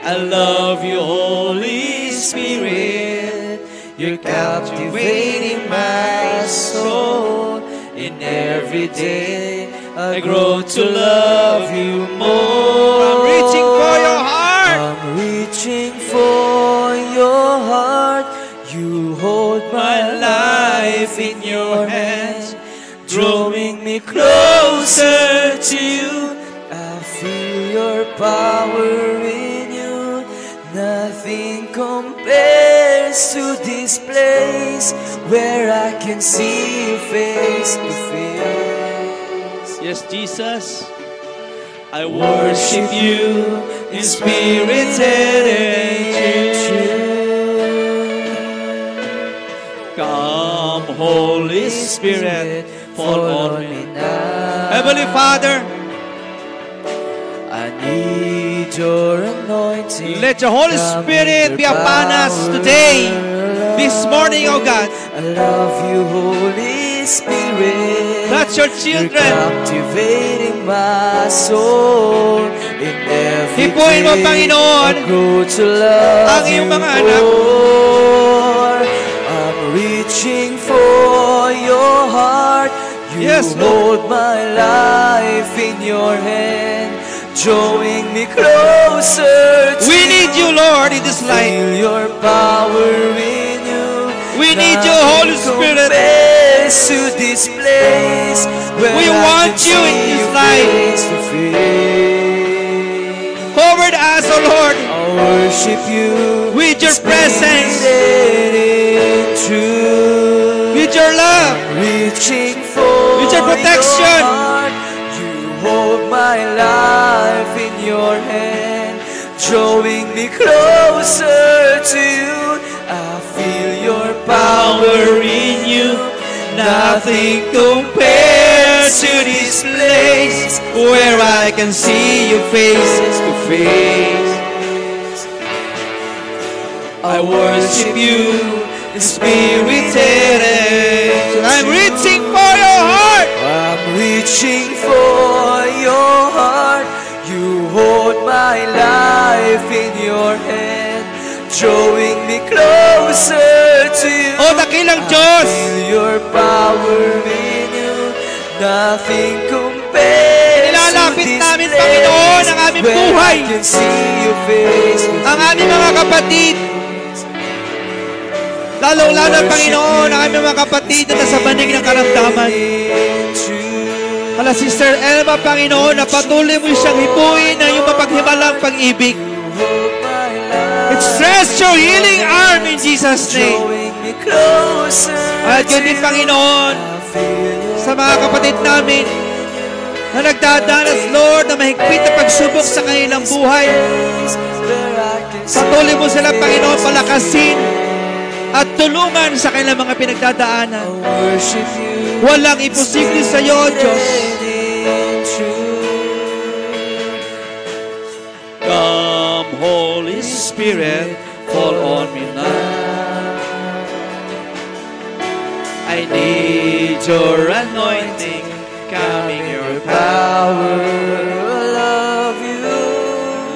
I love you, Holy Spirit. You're captivating my soul. And every day I grow to love you more. I'm reaching for your heart. I'm reaching for your heart. You hold my life in your hands, drawing me closer to you. I feel your power in you. Nothing compares to this place where I can see you face to face. Yes, Jesus. I worship you in spirit and in truth. Holy Spirit, fall on me now. Heavenly Father, I need your anointing. let your Holy Spirit be upon us today, this morning, O God. I love you, Holy Spirit. Touch your You're children. captivating my soul. In every Hipuin mo, day, Panginoon, I grow to love ang iyong you mga anak. more. I'm reaching for your heart. You Yes, Lord. hold my life in your hand, drawing me closer to We need you, Lord, in this life. Feel your power in you. We need you, Holy Spirit. Compares to this place where We I want can you in see this you life. face to face. Cover us, O Lord, I worship you with your presence, spirit in truth. with your love, Reaching for with your protection. your heart. You hold my life in your hand, drawing me closer to you. I feel your power in you. Nothing compares to this place where I can see you face to face. I worship you in spirit and I'm reaching for your heart. I'm reaching for your heart. You hold my life in your hand, drawing me closer to you. O dakilang Diyos, Feel your power in you. Nothing compares Nilalapit to this namin, place Panginoon, ang aming where buhay. I can see you face to ang aming mga kapatid, lalong-lalo, Panginoon, ang aming mga kapatid na nasa banig ng karamdaman. Hala, Sister Elma, Panginoon, na patuloy mo siyang hipuin na yung mapaghimalang pag-ibig. Stretch your healing arm in Jesus' name. At yun din, Panginoon, sa mga kapatid namin na nagdadanas, Lord, na mahigpit na pagsubok sa kanilang buhay. Patuloy mo sila, Panginoon, palakasin at tulungan sa kanilang mga pinagdadaanan. Walang imposible sa iyo, Diyos. Come, Holy Spirit, fall on me now. I need your anointing, coming your power.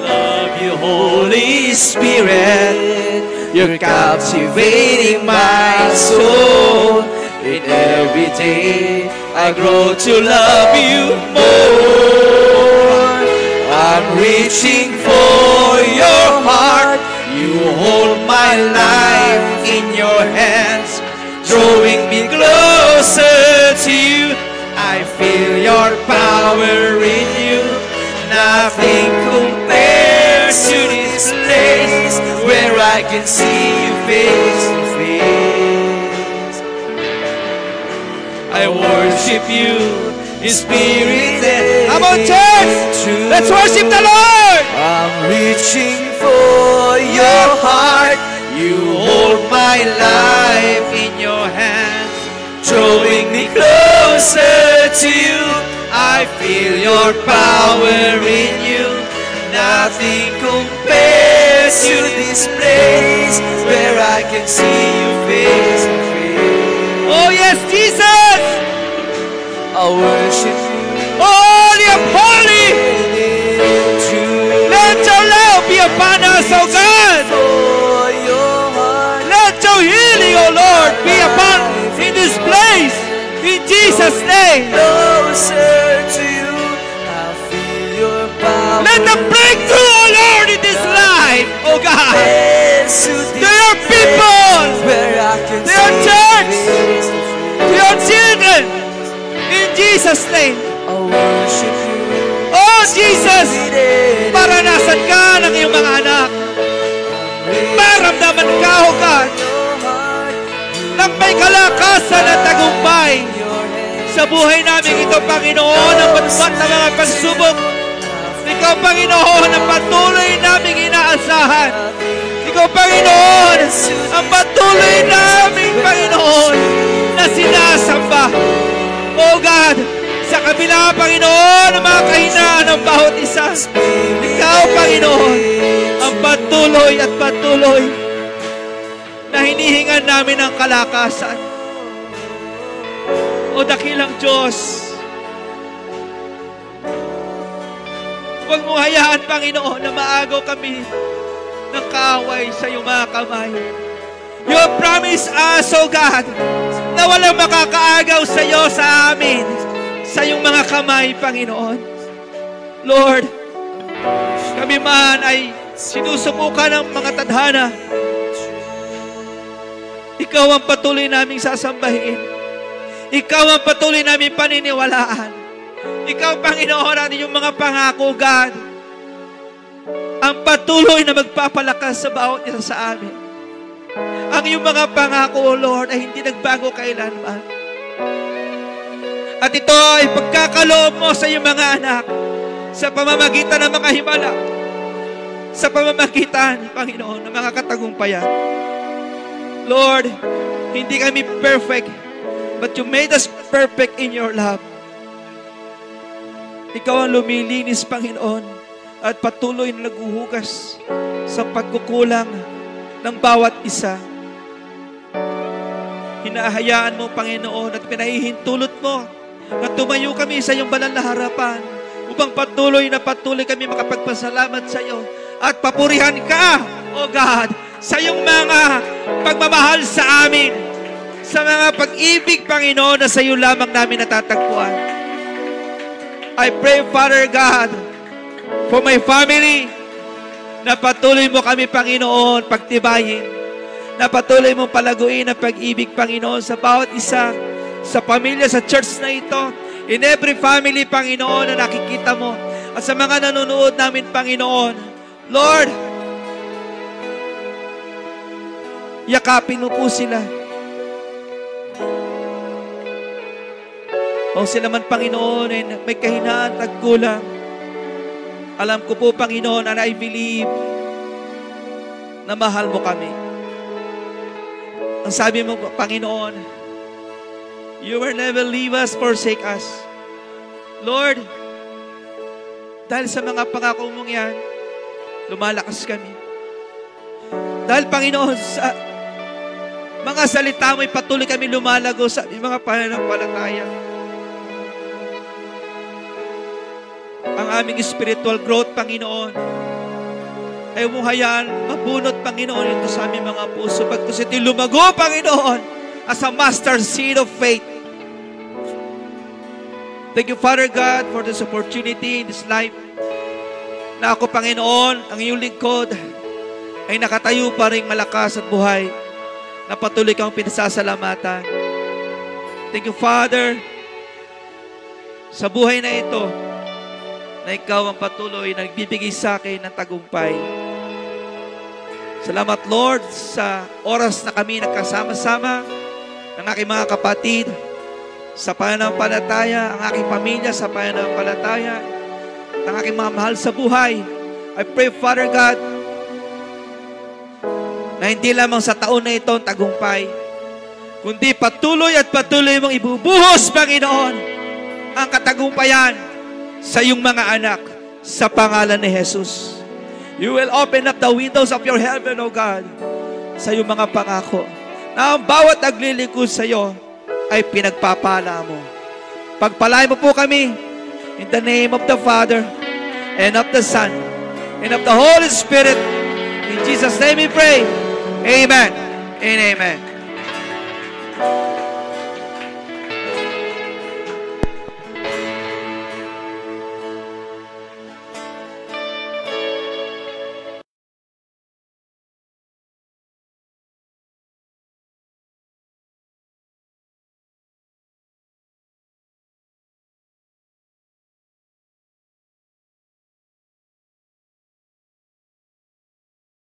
Love you, Holy Spirit. You're captivating my soul. In every day, I grow to love you more. I'm reaching for your heart. You hold my life in your hands, drawing me closer to you. I feel your power in you. Nothing compares to this place where I can see you face to face. I worship you in spirit and Come on, church! truth. Let's worship the Lord! I'm reaching for your heart. You hold my life in your hands, drawing me closer to you. I feel your power in you. Nothing compares to this place where I can see you face to face. Oh yes, Jesus! I worship you. Holy and holy! in truth. Let your love be upon us, O God! For your heart. Let your healing, O Lord, be upon in this place. In Jesus' name. Closer to you, I feel your power. Let the breakthrough, O Lord, in this life, O God. To your people, to your church, to your children. In Jesus' name. I worship you. Oh Jesus, maranasan ka ng iyong mga anak. Maramdaman ka, O God, ng may kalakasan at tagumpay sa buhay namin ito, Panginoon, ang batbat na mga pagsubok. Ikaw, Panginoon, ang patuloy naming inaasahan. Ikaw, Panginoon, ang patuloy naming, Panginoon, na sinasamba. Oh God, sa kabila, Panginoon, ng mga kahinaan ng bawat isa, Ikaw, Panginoon, ang patuloy at patuloy na hinihingan namin ang kalakasan. O dakilang Diyos, huwag mo hayaan, Panginoon, na maagaw kami ng kaaway sa iyong mga kamay. You have promised us, O God, na walang makakaagaw sa iyo, sa amin, sa iyong mga kamay, Panginoon. Lord, kami man ay sinusubukan ng mga tadhana. Ikaw ang patuloy naming sasambahin. Ikaw ang patuloy naming paniniwalaan. Ikaw, Panginoon, ang iyong mga pangako, God, ang patuloy na magpapalakas sa bawat isa sa amin. Ang iyong mga pangako, Lord, ay hindi nagbago kailanman. At ito ay pagkakaloob mo sa iyong mga anak sa pamamagitan ng mga himala, sa pamamagitan, Panginoon, ng mga katagumpayan. Lord, hindi kami perfect, but you made us perfect in your love. Ikaw ang lumilinis, Panginoon, at patuloy na naghuhugas sa pagkukulang ng bawat isa. Hinahayaan mo, Panginoon, at pinahihintulot mo na tumayo kami sa iyong banal na harapan upang patuloy kami makapagpasalamat sa iyo at papurihan ka, O God, sa iyong mga pagmamahal sa amin, sa mga pag-ibig, Panginoon, na sa iyo lamang namin natatagpuan. I pray, Father God, for my family, na patuloy mo kami, Panginoon, pagtibayin, na patuloy mo palaguin ang pag-ibig, Panginoon, sa bawat isa, sa pamilya, sa church na ito, in every family, Panginoon, na nakikita mo, at sa mga nanonood namin, Panginoon. Lord, yakapin mo po sila. O sila man, Panginoon, ay may kahinaan at kulang. Alam ko po, Panginoon, and I believe na mahal mo kami. Ang sabi mo, Panginoon, you will never leave us, forsake us. Lord, dahil sa mga pangako mong yan, lumalakas kami. Dahil, Panginoon, sa mga salita mo'y patuloy kami lumalago sa mga pananampalataya. Ang aming spiritual growth, Panginoon, ay mong hayaan mabunot, Panginoon, ito sa aming mga puso. Pagkus ito'y lumago, Panginoon, as a mustard seed of faith. Thank you, Father God, for this opportunity in this life, na ako, Panginoon, ang iyong lingkod, ay nakatayo pa rin malakas at buhay, na patuloy kang pinasasalamatan. Thank you, Father, sa buhay na ito, na ikaw ang patuloy na nagbibigay sa akin ng tagumpay. Salamat, Lord, sa oras na kami nagkasama-sama ng aking mga kapatid sa pananampalataya, ang aking pamilya sa pananampalataya, ang aking mga mahal sa buhay. I pray, Father God, na hindi lamang sa taon na ito ang tagumpay, kundi patuloy at patuloy mong ibubuhos, Panginoon, ang katagumpayan sa iyong mga anak sa pangalan ni Jesus. You will open up the windows of your heaven, O God, sa iyong mga pangako, na ang bawat naglilingkod sa iyo ay pinagpapala mo. Pagpalain mo po kami in the name of the Father and of the Son and of the Holy Spirit. In Jesus' name we pray. Amen and amen.